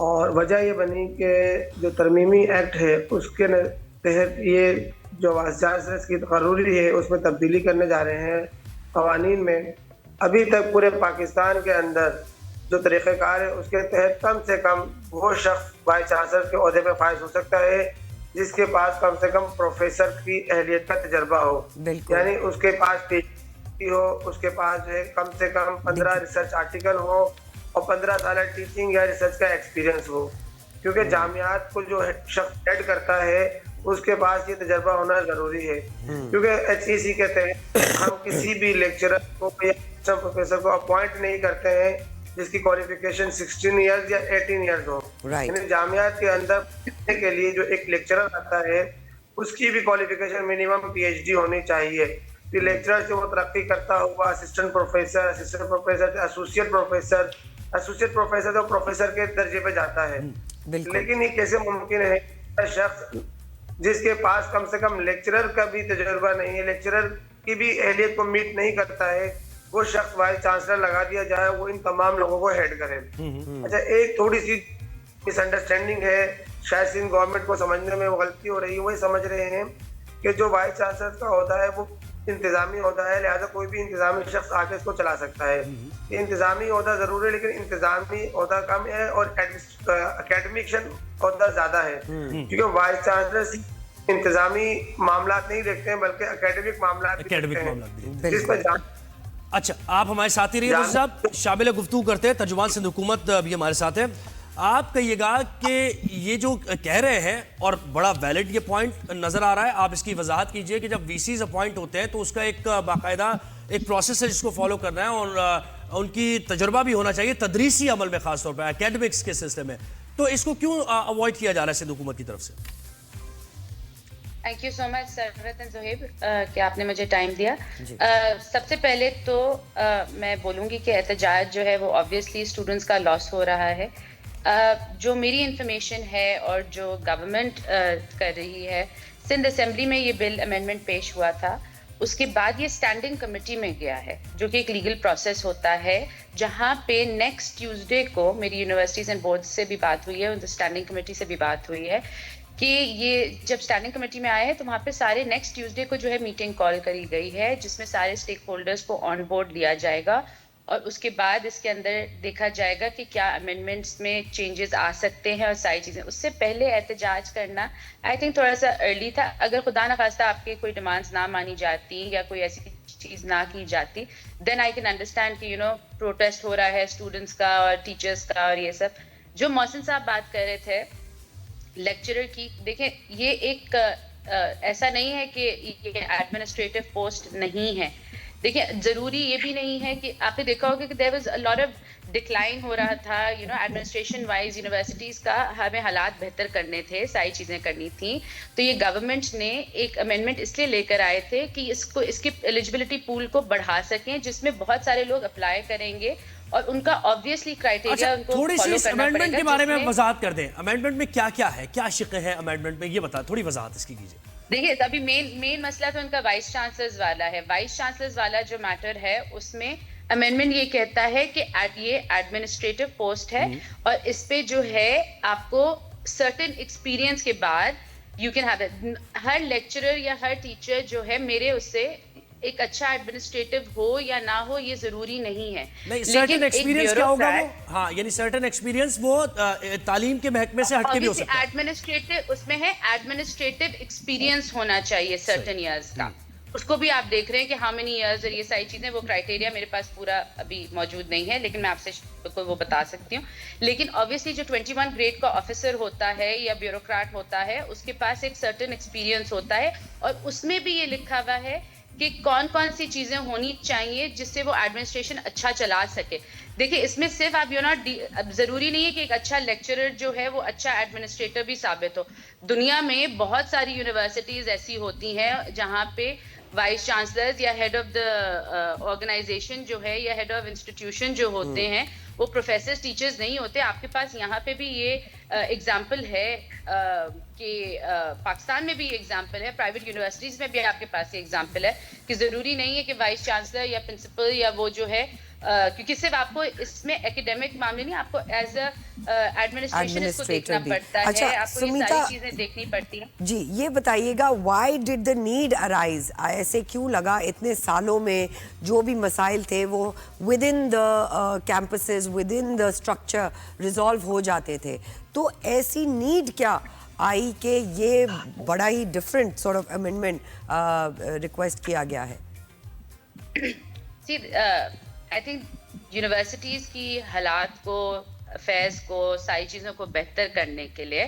और वजह ये बनी कि जो तरमीमी एक्ट है उसके तहत ये जो वाइस चांसलर्स की तकर्री है उसमें तब्दीली करने जा रहे हैं क़वानीन में। अभी तक पूरे पाकिस्तान के अंदर जो तरीक़ाकार है उसके तहत कम से कम वो शख्स वाइस चांसलर के ओहदे पर फाइज हो सकता है जिसके पास कम से कम प्रोफेसर की अहलियत का तजर्बा हो, यानी उसके पास पीएचडी हो, उसके पास जो है कम से कम 15 रिसर्च आर्टिकल हो और 15 साल टीचिंग या रिसर्च का एक्सपीरियंस हो। क्योंकि जामियात को जो शख्स हेड करता है उसके पास ये तजर्बा होना जरूरी है। क्योंकि HEC के तहत हम किसी भी लेक्चरर को या प्रोफेसर को अपॉइंट नहीं करते हैं जिसकी क्वालिफिकेशन 16 इयर्स या 18 इयर्स हो। यानी जामियात के अंदर के लिए जो एक लेक्चरर आता है उसकी भी क्वालिफिकेशन मिनिमम PhD होनी चाहिए। फिर लेक्चरर से वो तरक्की करता हुआ असिस्टेंट प्रोफेसर से एसोसिएट प्रोफेसर तो प्रोफेसर के दर्जे पे जाता है। लेकिन ये कैसे मुमकिन है शख्स जिसके पास कम से कम लेक्चरर का भी तजुर्बा नहीं है, लेक्चरर की भी अहलियत को मीट नहीं करता है, वो शख्स वाइस चांसलर लगा दिया जाए, वो इन तमाम लोगों को हेड करे। अच्छा, एक थोड़ी सी मिसअंडरस्टैंडिंग है, शायद सिंध गवर्नमेंट को समझने में वो गलती हो रही है। वही समझ रहे हैं कि जो वाइस चांसलर का होता है वो इंतजामी होता है, लिहाजा कोई भी इंतजामी शख्स आके इसको चला सकता है। इंतजामी होता जरूर है, लेकिन इंतजामी होता कम है और एकेडमिक होता ज्यादा है। क्योंकि वाइस चांसलर इंतजामी मामला नहीं देखते हैं बल्कि एकेडमिक मामला जिस पर। अच्छा, आप हमारे साथ ही रहिए साहब, शामिल गुफ्तगू करते हैं। तर्जुमान सिंध हुकूमत भी हमारे साथ है। आप कहिएगा कि ये जो कह रहे हैं, और बड़ा वैलिड ये पॉइंट नजर आ रहा है, आप इसकी वजाहत कीजिए कि जब वीसीज अपॉइंट होते हैं तो उसका एक बाकायदा एक प्रोसेस है जिसको फॉलो करना है, और उनकी तजुर्बा भी होना चाहिए तदरीसी अमल में, खासतौर पर एकेडमिक्स के सिलसिले में। तो इसको क्यों अवॉइड किया जा रहा है सिंध हुकूमत की तरफ से? Thank you so much Sarwat and Zoheb कि आपने मुझे टाइम दिया। सबसे पहले तो मैं बोलूँगी कि एहतजाज जो है वो ऑब्वियसली स्टूडेंट्स का लॉस हो रहा है। जो मेरी इंफॉर्मेशन है और जो गवर्नमेंट कर रही है, सिंध असेंबली में ये बिल अमेंडमेंट पेश हुआ था, उसके बाद ये स्टैंडिंग कमेटी में गया है, जो कि एक लीगल प्रोसेस होता है, जहाँ पे नेक्स्ट ट्यूसडे को मेरी यूनिवर्सिटीज़ एंड बोर्ड से भी बात हुई है, स्टैंडिंग कमेटी से भी बात हुई है कि ये जब स्टैंडिंग कमेटी में आए हैं तो वहाँ पे सारे नेक्स्ट ट्यूसडे को जो है मीटिंग कॉल करी गई है, जिसमें सारे स्टेक होल्डर्स को ऑन बोर्ड लिया जाएगा और उसके बाद इसके अंदर देखा जाएगा कि क्या अमेंडमेंट्स में चेंजेस आ सकते हैं और सारी चीज़ें। उससे पहले एहतजाज करना आई थिंक थोड़ा सा अर्ली था। अगर खुदा न खास्ता आपके कोई डिमांड्स ना मानी जाती या कोई ऐसी चीज़ ना की जाती, देन आई कैन अंडरस्टैंड कि प्रोटेस्ट हो रहा है स्टूडेंट्स का और टीचर्स का और ये सब। जो मोहसिन साहब बात कर रहे थे लेक्चरर की, देखें ये एक ऐसा नहीं है कि ये एडमिनिस्ट्रेटिव पोस्ट नहीं है। देखिए ज़रूरी ये भी नहीं है कि आपने देखा होगा कि there was a lot of decline हो रहा था एडमिनिस्ट्रेशन वाइज, यूनिवर्सिटीज़ का हमें हालात बेहतर करने थे, सारी चीज़ें करनी थी। तो ये गवर्नमेंट ने एक अमेंडमेंट इसलिए लेकर आए थे कि इसकी एलिजिबिलिटी पूल को बढ़ा सकें, जिसमें बहुत सारे लोग अप्लाई करेंगे और उनका ऑब्वियसली क्राइटेरिया उनको थोड़ी सी इस अमेंडमेंट के बारे में वजाहत कर दें। अमेंडमेंट में क्या क्या है, क्या शिक़ है अमेंडमेंट में, ये बता, थोड़ी वजाहत इसकी कीजिए। देखिए अभी मेन मसला तो उनका वाइस चांसलर्स वाला है। वाइस चांसलर्स वाला जो मैटर है उसमें अमेंडमेंट ये कहता है कि ये एडमिनिस्ट्रेटिव पोस्ट है और इस पे जो है आपको सर्टेन एक्सपीरियंस के बाद you can have it. Her lecturer या हर टीचर जो है मेरे उससे एक अच्छा एडमिनिस्ट्रेटिव हो या ना हो ये जरूरी नहीं है। नहीं, सर्टेन एक्सपीरियंस क्या होगा वो? हाँ, यानी सर्टेन एक्सपीरियंस वो तालीम के महकमे से हटके भी हो सकता है। एडमिनिस्ट्रेटिव उसमें है, एडमिनिस्ट्रेटिव एक्सपीरियंस होना चाहिए सर्टेन इयर्स का। उसको भी आप देख रहे हैं कि हाउ मेनी इयर्स और ये सारी चीजें, वो क्राइटेरिया मेरे पास पूरा अभी मौजूद नहीं है, लेकिन मैं आपसे वो बता सकती हूँ। लेकिन ऑब्वियसली जो 21 ग्रेड का ऑफिसर होता है या ब्यूरोक्रेट होता है, उसके पास एक सर्टेन एक्सपीरियंस होता है और उसमें भी ये लिखा हुआ है कि कौन कौन सी चीजें होनी चाहिए जिससे वो एडमिनिस्ट्रेशन अच्छा चला सके। देखिए इसमें सिर्फ आप जरूरी नहीं है कि एक अच्छा लेक्चरर जो है वो अच्छा एडमिनिस्ट्रेटर भी साबित हो। दुनिया में बहुत सारी यूनिवर्सिटीज ऐसी होती हैं जहाँ पे वाइस चांसलर्स या हेड ऑफ द ऑर्गेनाइजेशन जो है या हेड ऑफ इंस्टीट्यूशन जो होते हैं वो प्रोफेसर्स टीचर्स नहीं होते। आपके पास यहाँ पे भी ये एग्जाम्पल है कि पाकिस्तान में भी ये एग्जाम्पल है, प्राइवेट यूनिवर्सिटीज में भी आपके पास ये एग्जाम्पल है कि ज़रूरी नहीं है कि वाइस चांसलर या प्रिंसिपल या वो जो है क्योंकि सिर्फ आपको इसमें एकेडमिक मामले नहीं, आपको एज अ एडमिनिस्ट्रेशन इसको देखना पड़ता है। आपको ये सारी चीजें देखनी पड़ती हैं। जी ये बताइएगा, why did the need arise? ऐसे क्यों लगा इतने सालों में जो भी मसाइल थे वो with in the campuses, with in the structure resolve हो जाते थे, तो ऐसी नीड क्या आई कि ये बड़ा ही different sort of amendment request किया गया है? आई थिंक यूनिवर्सिटीज़ की हालात को, अफेयर्स को, सारी चीज़ों को बेहतर करने के लिए,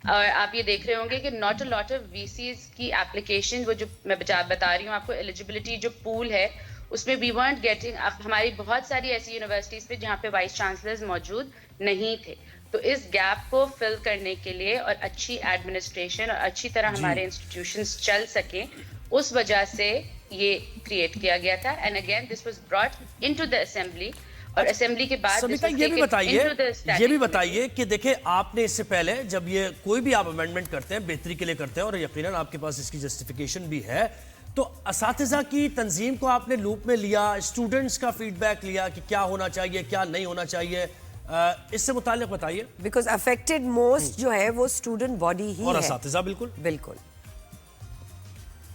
और आप ये देख रहे होंगे कि not a lot of VCs की एप्लीकेशन, वो जो मैं बता रही हूँ आपको, एलिजिबिलिटी जो पूल है उसमें वी weren't गेटिंग। अब हमारी बहुत सारी ऐसी यूनिवर्सिटीज़ पे जहाँ पे वाइस चांसलर्स मौजूद नहीं थे, तो इस गैप को फिल करने के लिए और अच्छी एडमिनिस्ट्रेशन और अच्छी तरह हमारे इंस्टीट्यूशंस चल सकें, उस वजह से ये क्रिएट किया गया था। And again this was brought into the assembly और असेंबली के बाद ये भी बताइए कि देखिए आपने इससे पहले जब ये कोई भी आप अमेंडमेंट करते हैं बेहतरी के लिए करते हैं और यकीनन आपके पास इसकी जस्टिफिकेशन भी है, तो असातिज़ा की तंजीम को आपने लूप में लिया, स्टूडेंट्स का फीडबैक लिया कि क्या होना चाहिए क्या नहीं होना चाहिए, इससे मुताल्लिक बताइए। बिकॉज अफेक्टेड मोस्ट जो है वो स्टूडेंट बॉडी ही और है। असातिज़ा बिल्कुल बिल्कुल।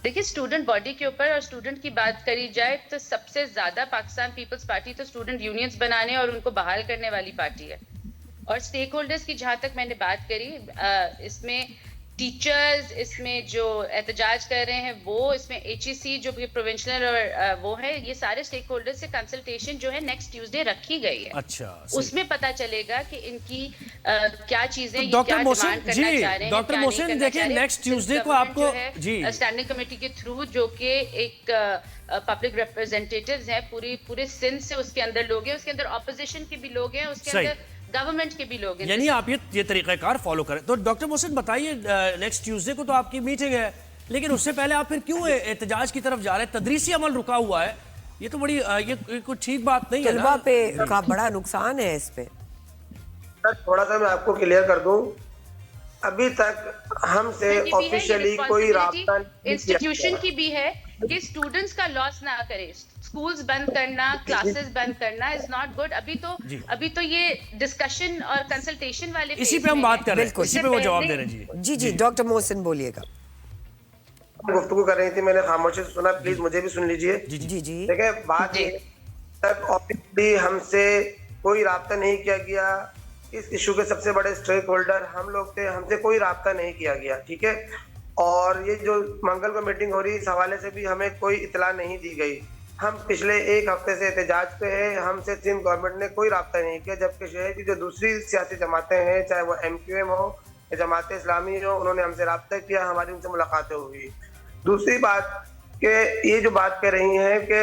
देखिए स्टूडेंट बॉडी के ऊपर और स्टूडेंट की बात करी जाए तो सबसे ज्यादा पाकिस्तान पीपल्स पार्टी तो स्टूडेंट यूनियंस बनाने और उनको बहाल करने वाली पार्टी है। और स्टेक होल्डर्स की जहाँ तक मैंने बात करी, इसमें टीचर्स इसमें जो एहतजाज कर रहे हैं वो, इसमें HEC जो भी प्रोविंशियल और वो है, ये सारे स्टेक होल्डर्स से कंसल्टेशन जो है नेक्स्ट ट्यूसडे रखी गई है। अच्छा, उसमें पता चलेगा कि इनकी क्या चीजें, तो डॉक्टर मोहसिन जी, डॉक्टर मोहसिन देखिए नेक्स्ट ट्यूसडे को आपको जी स्टैंडिंग कमेटी के थ्रू, जो कि एक पब्लिक रिप्रेजेंटेटिव्स हैं पूरे सिंध से, उसके अंदर लोग हैं, उसके अंदर ऑपोजिशन के भी लोग हैं, उसके अंदर गवर्नमेंट के भी लोग हैं। यानी आप ये तरीकाकार फॉलो करें। तो डॉक्टर मोहसिन बताइए, नेक्स्ट ट्यूसडे को तो आपकी मीटिंग है, लेकिन उससे पहले आप फिर क्यों एहतजाज की तरफ जा रहे हैं? तदरीसी अमल रुका हुआ है, ये तो बड़ी ये कोई ठीक बात नहीं है ना? तलबा पे का बड़ा नुकसान है इस पे। थोड़ा सा मैं आपको क्लियर कर दूं, अभी तक हमसे ऑफिशियली कोई राब्ता इंस्टीट्यूशन की भी है कि स्टूडेंट्स का लॉस ना करे। स्कूल्स बंद करना, क्लासेस बंद करना इज नॉट गुड। अभी तो ये डिस्कशन और कंसल्टेशन वाले इसी पे हम बात कर रहे हैं, इसी पे वो जवाब दे रहे हैं। जी जी डॉक्टर मोहसिन बोलिएगा। गुफ्तगू कर रही थी, मैंने खामोशी से सुना, प्लीज मुझे भी सुन लीजिए। जी जी जी देखिए, बात ये तक ऑफिशियली हमसे कोई राब्ता नहीं किया गया। इस इशू के सबसे बड़े स्टेक होल्डर हम लोग थे, हमसे कोई राब्ता नहीं किया गया, ठीक है। और ये जो मंगल को मीटिंग हो रही है, इस हवाले से भी हमें कोई इतला नहीं दी गई। हम पिछले एक हफ्ते से एहतजाज पे हैं, हमसे सिंध गवर्नमेंट ने कोई राब्ता नहीं किया, जबकि शहर की जो दूसरी सियासी जमातें हैं, चाहे वो MQM हो या जमात इस्लामी हो, उन्होंने हमसे राब्ता किया, हमारी उनसे मुलाकातें हुई। दूसरी बात कि ये जो बात कर रही हैं कि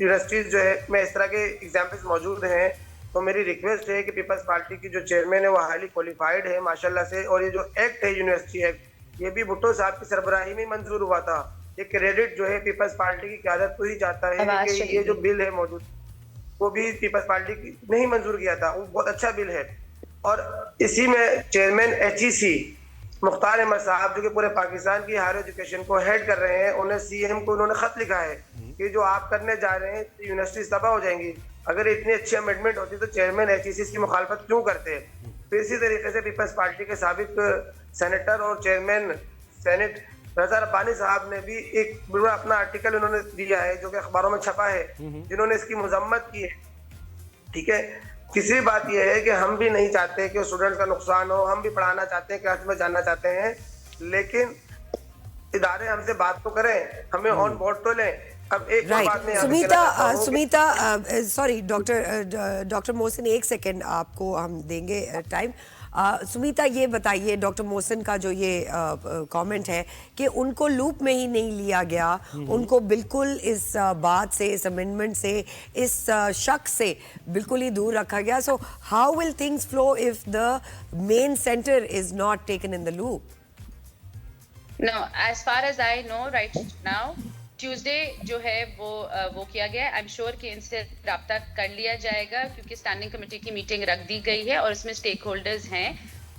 यूनिवर्सिटीज जो है में इस तरह के एग्जाम्पल्स मौजूद हैं, तो मेरी रिक्वेस्ट है कि पीपल्स पार्टी की जो चेयरमैन है वो हाईली क्वालिफाइड है माशाल्लाह से, और ये जो एक्ट है यूनिवर्सिटी एक्ट, ये भी भुट्टो साहब की सरबराही में मंजूर हुआ था। ये क्रेडिट जो है पीपल्स पार्टी की क़यादत को ही जाता है कि ये जो बिल है मौजूद, वो भी पीपल्स पार्टी की नहीं मंजूर किया था, वो बहुत अच्छा बिल है। और इसी में चेयरमैन HEC मुख्तार अहमद साहब, जो कि पूरे पाकिस्तान की हायर एजुकेशन को हेड कर रहे हैं, उन्हें CM को उन्होंने खत लिखा है कि जो आप करने जा रहे हैं यूनिवर्सिटी तबाह हो जाएंगी। अगर इतनी अच्छी अमेंडमेंट होती तो चेयरमैन HEC इसकी मुखालफत क्यों करते? फिर इसी तरीके से पीपल्स पार्टी के साबिक सेनेटर और चेयरमैन सेनेट रजा रब्बानी साहब ने भी एक पूरा अपना आर्टिकल उन्होंने दिया है, जो कि अखबारों में छपा है, जिन्होंने इसकी मजम्मत की है, ठीक है। तीसरी बात यह है कि हम भी नहीं चाहते कि स्टूडेंट्स का नुकसान हो, हम भी पढ़ाना चाहते हैं, क्लास में जाना चाहते हैं, लेकिन इदारे हमसे बात तो करें, हमें ऑन बोर्ड तो लें। अब एक बात में सुमीता सॉरी डॉक्टर मोहसिन, एक सेकेंड आपको हम देंगे टाइम। सुमीता ये बताइए, डॉक्टर मोहसिन का जो ये कमेंट है कि उनको लूप में ही नहीं लिया गया, उनको बिल्कुल इस बात से, इस अमेंडमेंट से, इस शक से बिल्कुल ही दूर रखा गया। So how will things flow if the main centre is not taken in the loop? No, as far as I know right now, Tuesday जो है वो किया गया है। आई एम श्योर कि इनसे रब्ता कर लिया जाएगा, क्योंकि स्टैंडिंग कमेटी की मीटिंग रख दी गई है और इसमें स्टेक होल्डर्स हैं।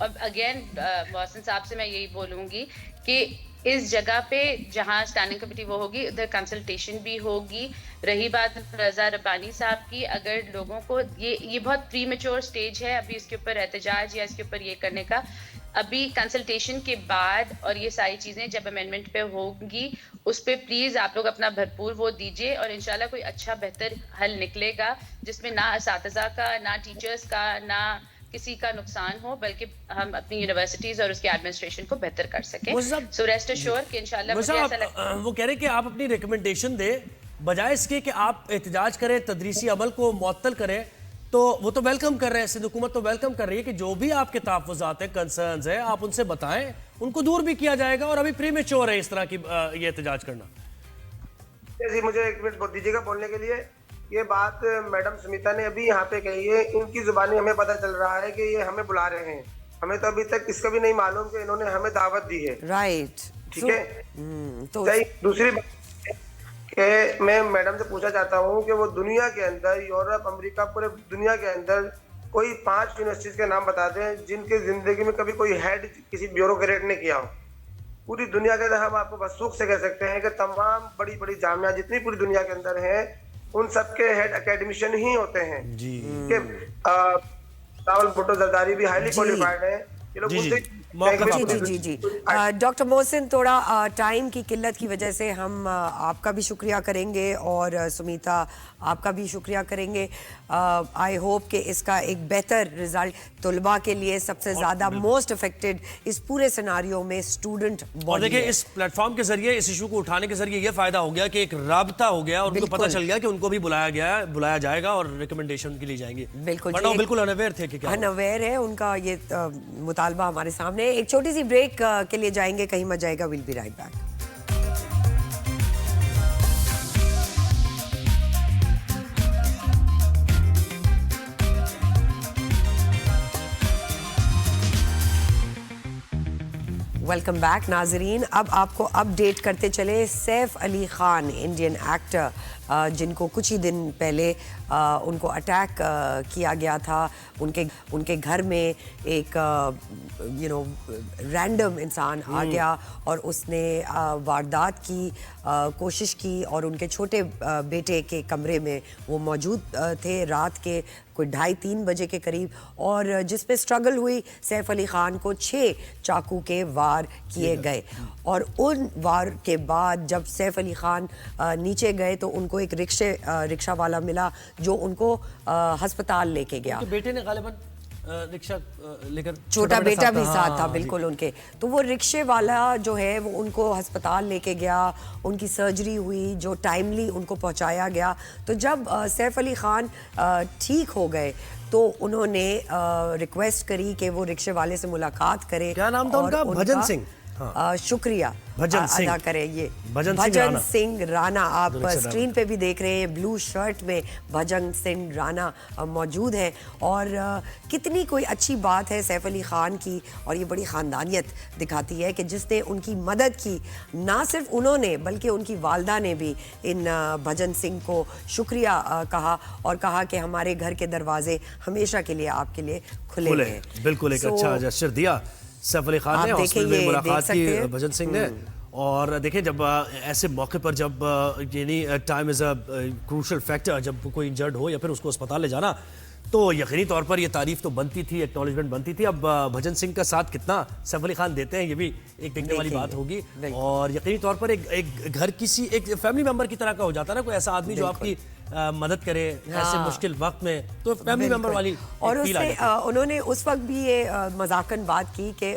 और अगेन मोहसिन साहब से मैं यही बोलूँगी कि इस जगह पे जहाँ स्टैंडिंग कमेटी वो होगी, उधर कंसल्टेशन भी होगी। रही बात रजा रब्बानी साहब की, अगर लोगों को ये बहुत प्रीमेच्योर स्टेज है अभी इसके ऊपर एहतजाज या इसके ऊपर ये करने का। अभी कंसल्टेशन के बाद और ये सारी चीज़ें जब अमेंडमेंट पे होंगी, उस पर प्लीज़ आप लोग अपना भरपूर वोट दीजिए, और इंशाल्लाह कोई अच्छा बेहतर हल निकलेगा, जिसमें ना असातिज़ा का, ना टीचर्स का, ना किसी का नुकसान हो, बल्कि हम अपनी यूनिवर्सिटीज़ और उसके एडमिनिस्ट्रेशन को बेहतर कर सकें। सो रेस्ट एश्योर कि इंशाल्लाह मुझे ऐसा लगता है। वो कह रहे हैं कि आप अपनी रिकमेंडेशन दे, बजाय इसके कि आप एहतजाज करें, तदरीसी अमल को मुअत्तल करें, तो वो तो वेलकम कर रहे हैं, सिंध हुकूमत तो वेलकम कर रही है कि जो भी आपके तहफ़्फ़ुज़ात हैं, कंसर्न्स हैं, आप उनसे बताएं, उनको दूर भी किया जाएगा। और अभी प्रीमेच्योर है इस तरह की ये एहतजाज करना। जी, मुझे एक मिनट दीजिएगा बोलने के लिए। ये बात मैडम सुमिता ने अभी यहाँ पे कही है, इनकी जुबानी हमें पता चल रहा है कि ये हमें बुला रहे हैं। हमें तो अभी तक इसका भी नहीं मालूम कि इन्होंने हमें दावत दी है। राइट, ठीक है। तो दूसरी बात कि मैं मैडम से पूछना चाहता हूँ कि वो दुनिया के अंदर, यूरोप, अमेरिका, पूरे दुनिया के अंदर कोई 5 यूनिवर्सिटीज के नाम बता दें जिनके जिंदगी में कभी कोई हेड किसी ब्यूरोक्रेट ने किया हो। पूरी दुनिया के अंदर हम आपको बसूख से कह सकते हैं कि तमाम बड़ी बड़ी जामिया जितनी पूरी दुनिया के अंदर हैं, उन सबके हेड एकेडमिशियन ही होते हैं जी। रावल भुट्टो जरदारी भी हाईली क्वालिफाइड है। ये लोग जी जी। डॉक्टर मोहसिन, थोड़ा टाइम की किल्लत की वजह से हम आपका भी शुक्रिया करेंगे और सुमीता आपका भी शुक्रिया करेंगे। आई होप कि इसका एक बेहतर रिजल्ट तलबा के लिए सबसे ज़्यादा मोस्ट अफेक्टेड इस पूरे सिनारियो में स्टूडेंट और देखिए इस प्लेटफॉर्म के जरिए इस इशू को उठाने के जरिए ये फायदा हो गया कि एक राबता हो गया और उनको पता चल गया कि उनको भी बुलाया जाएगा और रिकमेंडेशन के लिए जाएंगे। बिल्कुल अनअवेयर थे कि क्या अनअवेयर है उनका ये मुतालबा हमारे सामने। एक छोटी सी ब्रेक के लिए जाएंगे, कहीं मत जाएगा। Will be right back. Welcome back नाजरीन। अब आपको अपडेट करते चले सैफ अली खान, इंडियन एक्टर, जिनको कुछ ही दिन पहले उनको अटैक किया गया था। उनके घर में एक रैंडम इंसान आ गया और उसने वारदात की कोशिश की और उनके छोटे बेटे के कमरे में वो मौजूद थे रात के कोई 2:30-3 बजे के करीब, और जिस पे स्ट्रगल हुई सैफ अली खान को 6 चाकू के वार किए गए। और उन वार के बाद जब सैफ अली खान नीचे गए तो उनको एक रिक्शा वाला मिला जो उनको अस्पताल लेके गया। तो बेटे ने गालिबन रिक्शा लेकर, छोटा बेटा भी साथ था बिल्कुल उनके। तो वो रिक्शे वाला जो है वो उनको अस्पताल लेके गया, उनकी सर्जरी हुई जो टाइमली उनको पहुंचाया गया। तो जब सैफ अली खान ठीक हो गए तो उन्होंने रिक्वेस्ट करी कि वो रिक्शे वाले से मुलाकात करें। क्या नाम था उनका? भजन सिंह। शुक्रिया अदा करें। ये भजन सिंह राणा आप स्क्रीन पे भी देख रहे हैं, ब्लू शर्ट में भजन सिंह राणा मौजूद है। और कितनी कोई अच्छी बात है सैफ अली खान की, और ये बड़ी ख़ानदानियत दिखाती है कि जिसने उनकी मदद की। ना सिर्फ उन्होंने बल्कि उनकी वालदा ने भी इन भजन सिंह को शुक्रिया कहा और कहा कि हमारे घर के दरवाजे हमेशा के लिए आपके लिए खुले हैं। बिल्कुल एक अच्छा जेस्चर दिया सैफ अली खान ने, हॉस्पिटल में मुलाकात की भजन सिंह ने। और देखिए जब ऐसे मौके पर जब यानी time is a crucial factor, जब कोई इंजर्ड हो या फिर उसको अस्पताल ले जाना, तो यकीनी तौर पर ये तारीफ तो बनती थी, एक्नॉलेजमेंट बनती थी। अब भजन सिंह का साथ कितना सैफ अली खान देते हैं ये भी एक देखने वाली बात होगी। और यकीनी तौर पर एक घर किसी एक फैमिली मेंबर की तरह का हो जाता है ना, कोई ऐसा आदमी जो आपकी मदद करे ऐसे मुश्किल वक्त में, तो फैमिली मेंबर वाली। और उससे उन्होंने उस वक्त भी ये मजाकन बात की कि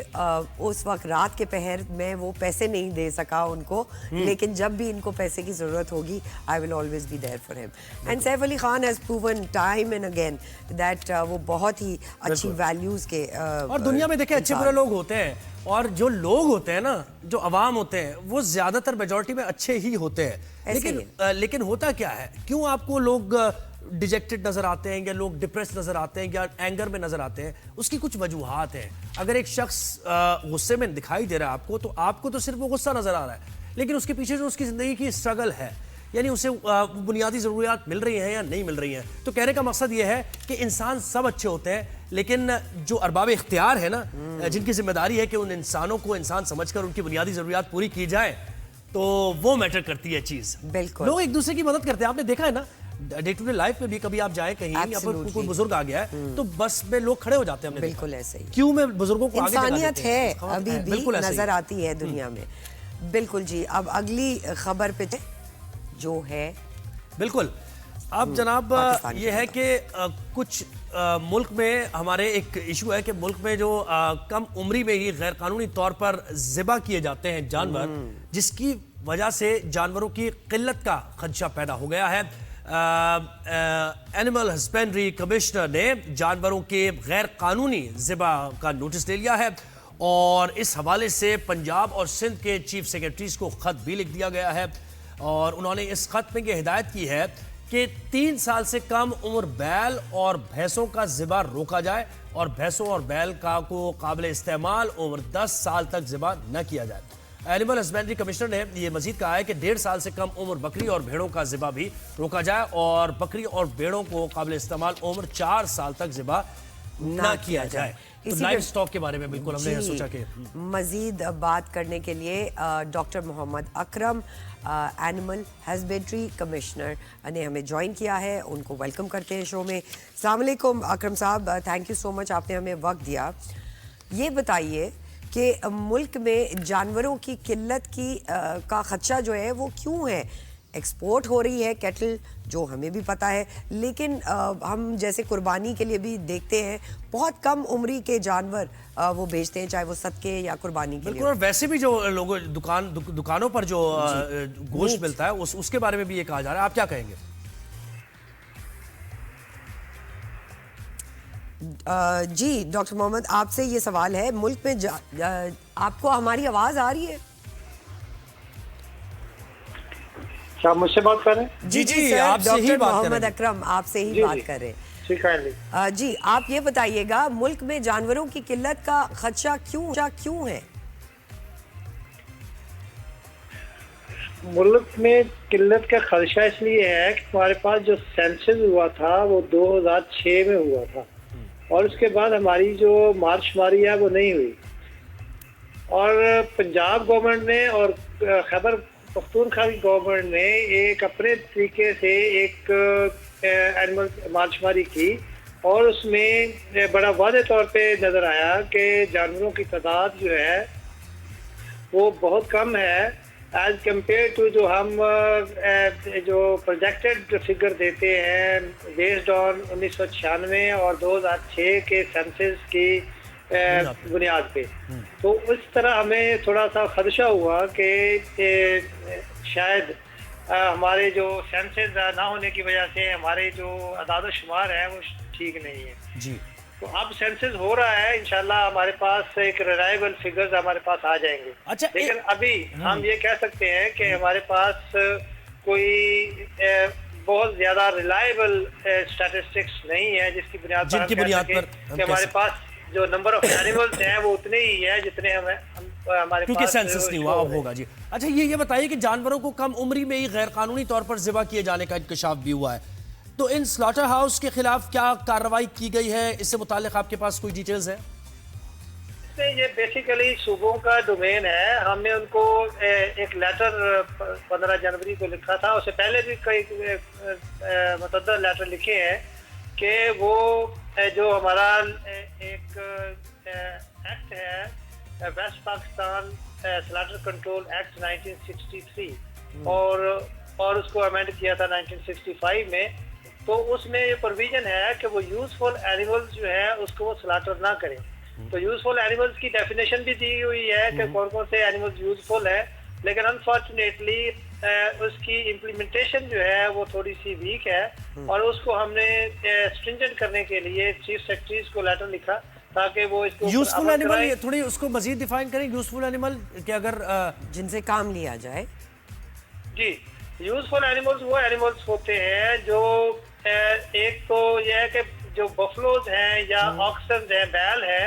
उस वक्त रात के पहर में वो पैसे नहीं दे सका उनको, लेकिन जब भी इनको पैसे की जरूरत होगी I will always be there for him. And Saif Ali Khan has proven time and again that वो बहुत ही अच्छी वैल्यूज के और दुनिया में देखे अच्छे बुरे लोग होते हैं, और जो लोग होते हैं ना, जो अवाम होते हैं, वो ज्यादातर मेजॉरिटी में अच्छे ही होते हैं। लेकिन होता क्या है, क्यों आपको लोग डिजेक्टेड नजर आते हैं या लोग डिप्रेस नजर आते हैं या एंगर में नजर आते हैं? उसकी कुछ वजूहात हैं। अगर एक शख्स गुस्से में दिखाई दे रहा है आपको, तो आपको तो सिर्फ वो गुस्सा नजर आ रहा है, लेकिन उसके पीछे जो उसकी जिंदगी की स्ट्रगल है, यानी उसे बुनियादी ज़रूरियात मिल रही हैं या नहीं मिल रही हैं। तो कहने का मकसद ये है कि इंसान सब अच्छे होते हैं, लेकिन जो अरबाब इख्तियार है ना, जिनकी जिम्मेदारी है कि उन इंसानों को इंसान समझकर उनकी बुनियादी ज़रूरियात पूरी की जाए, तो वो मैटर करती है चीज़। बिल्कुल, लोग एक दूसरे की मदद करते हैं। आपने देखा है ना डे टू डे लाइफ में भी, कभी आप जाए कहीं या फिर कोई बुजुर्ग आ गया है तो बस में लोग खड़े हो जाते हैं। बिल्कुल ऐसे ही क्यों में बुजुर्गों को आगे इंसानियत है अभी भी नजर आती है दुनिया में। बिल्कुल जी। अब अगली खबर पे जो है, बिल्कुल अब जनाब ये है कि कुछ मुल्क में हमारे एक इशू है कि मुल्क में जो कम उम्री में ही गैर कानूनी तौर पर ज़िबा किए जाते हैं जानवर, जिसकी वजह से जानवरों की किल्लत का खदशा पैदा हो गया है। एनिमल हस्बेंड्री कमिश्नर ने जानवरों के गैर कानूनी ज़िबा का नोटिस ले लिया है, और इस हवाले से पंजाब और सिंध के चीफ सेक्रेटरीज को खत भी लिख दिया गया है। और उन्होंने इस खत में यह हिदायत की है कि 3 साल से कम उम्र बैल और भैंसों का ज़िबा रोका जाए, और भैंसों और बैल का को काबिल इस्तेमाल उम्र 10 साल तक ज़िबा न किया जाए। एनिमल हस्बेंड्री कमिश्नर ने यह मजीद कहा है कि 1.5 साल से कम उम्र बकरी और भेड़ों का ज़िबा भी रोका जाए, और बकरी और भेड़ों को काबिल इस्तेमाल उम्र 4 साल तक ज़िबा न किया जाए। तो लाइव स्टॉक के बारे में बिल्कुल हमने सोचा कि मजीद बात करने के लिए doctor Mohammad Akram animal husbandry commissioner ने हमें ज्वाइन किया है। उनको वेलकम करते हैं शो में। अस्सलाम वालेकुम अकरम साहब, थैंक यू सो मच, आपने हमें वक्त दिया। ये बताइए कि मुल्क में जानवरों की किल्लत का खदशा जो है वो क्यों है। एक्सपोर्ट हो रही है कैटल, जो हमें भी पता है, लेकिन हम जैसे कुर्बानी के लिए भी देखते हैं बहुत कम उम्री के जानवर वो बेचते हैं, चाहे वो सदके या कुर्बानी के लिए। और वैसे भी जो लोगों दुकानों पर जो गोश्त मिलता है उसके बारे में भी ये कहा जा रहा है, आप क्या कहेंगे? जी डॉक्टर मोहम्मद, आपसे ये सवाल है, मुल्क में आपको हमारी आवाज आ रही है? क्या मुझसे बात कर रहे हैं? जी सर, आपसे ही डॉक्टर बात कर मोहम्मद रहे हैं। अकरम आपसे ही बात कर रहे हैं। जी आप ये बताइएगा, मुल्क में जानवरों की किल्लत का खदशा क्यों है? मुल्क में किल्लत का खदशा इसलिए है कि हमारे पास जो सेंसस हुआ था वो 2006 में हुआ था और उसके बाद हमारी जो मार्चमारी है वो नहीं हुई। और पंजाब गवर्नमेंट ने और खैबर पख्तूनख्वा की गवर्नमेंट ने एक अपने तरीके से एक एनिमल मार्चमारी की और उसमें बड़ा वाज़े तौर पे नज़र आया कि जानवरों की तादाद जो है वो बहुत कम है एज कम्पेयर टू जो हम जो प्रोजेक्टेड फिगर देते हैं बेस्ड ऑन 1996 और 2006 के सेंसस की बुनियाद पे। तो इस तरह हमें थोड़ा सा खदशा हुआ कि शायद हमारे जो सेंसस ना होने की वजह से हमारे जो अदाद शुमार है वो ठीक नहीं है जी। तो अब सेंसस हो रहा है, इंशाल्लाह हमारे पास एक रिलायबल फिगर्स हमारे पास आ जाएंगे। अच्छा, लेकिन अभी हम ये कह सकते हैं कि हमारे पास कोई बहुत ज्यादा रिलायबल स्टैटिस्टिक्स नहीं है जिसकी बुनियाद पर कि हमारे पास जो नंबर ऑफ एनिमल्स हैं वो उतने ही है जितने हमारे क्योंकि पास सेंसस नहीं हुआ, अब होगा जी। अच्छा ये बताइए कि जानवरों को कम उम्री में ही गैर कानूनी तौर पर ज़िबा किए जाने का इंकशाफ भी हुआ है, तो इन स्लॉटर हाउस के खिलाफ क्या कार्रवाई की गई है? इससे मुताल्लिक आपके पास कोई डिटेल्स है? ये बेसिकली सूबों का डोमेन है। हमने उनको एक लेटर 15 जनवरी को लिखा था, उससे पहले भी कई मुतअद्दिद लेटर लिखे हैं कि वो जो हमारा एक एक्ट है west Pakistan slaughter control act 1963 और उसको अमेंड किया था 1965 में, तो उसमें ये प्रोविजन है कि वो यूजफुल एनिमल्स जो है उसको वो स्लॉटर ना करें। तो यूजफुल एनिमल्स की डेफिनेशन भी दी हुई है कि कौन कौन से एनिमल्स यूजफुल है, लेकिन अनफॉर्चुनेटली उसकी इम्प्लीमेंटेशन जो है वो थोड़ी सी वीक है और उसको हमने स्ट्रिंजेंट करने के लिए चीफ सेक्रेटरीज को लेटर लिखा ताकि वो इसको यूजफुल एनिमल थोड़ी उसको मजीद डिफाइन करें। यूजफुल एनिमल कि अगर जिनसे काम लिया जाए। जी, यूजफुल एनिमल्स वो एनिमल्स होते हैं जो एक तो यह है कि जो बफलोज हैं या ऑक्सन है, बैल है,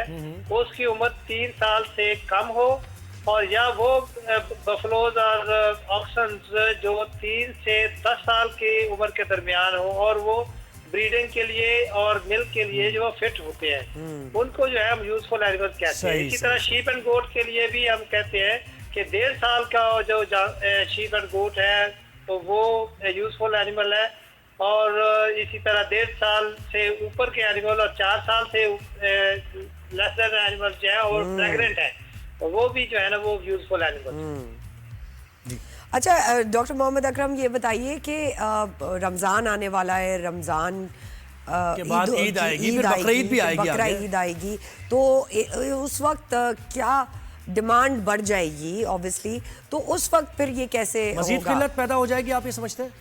उसकी उम्र 3 साल से कम हो और या वो बफलोज और ऑक्सन जो 3 से 10 साल की उम्र के दरमियान हो और वो ब्रीडिंग के लिए और मिल्क के लिए जो फिट होते हैं, उनको जो है हम यूजफुल एनिमल्स कहते हैं। इसी तरह शीप एंड गोट के लिए भी हम कहते हैं कि 1.5 साल का जो शीप एंड गोट है तो वो यूजफुल एनिमल है और इसी तरह 1.5 साल से ऊपर के एनिमल और 4 साल से लेस देन एनिमल जो है और प्रेग्नेंट है तो वो भी जो है ना वो यूजफुल एनिमल। अच्छा डॉक्टर मोहम्मद अकरम, ये बताइए कि रमज़ान आने वाला है, रमज़ान के बाद ईद आएगी, फिर बकरीद भी आएगी, बकरा ईद आएगी, तो उस वक्त क्या डिमांड बढ़ जाएगी ऑब्वियसली, तो उस वक्त फिर ये कैसे मज़ीद किल्लत पैदा हो जाएगी, आप ये समझते हैं?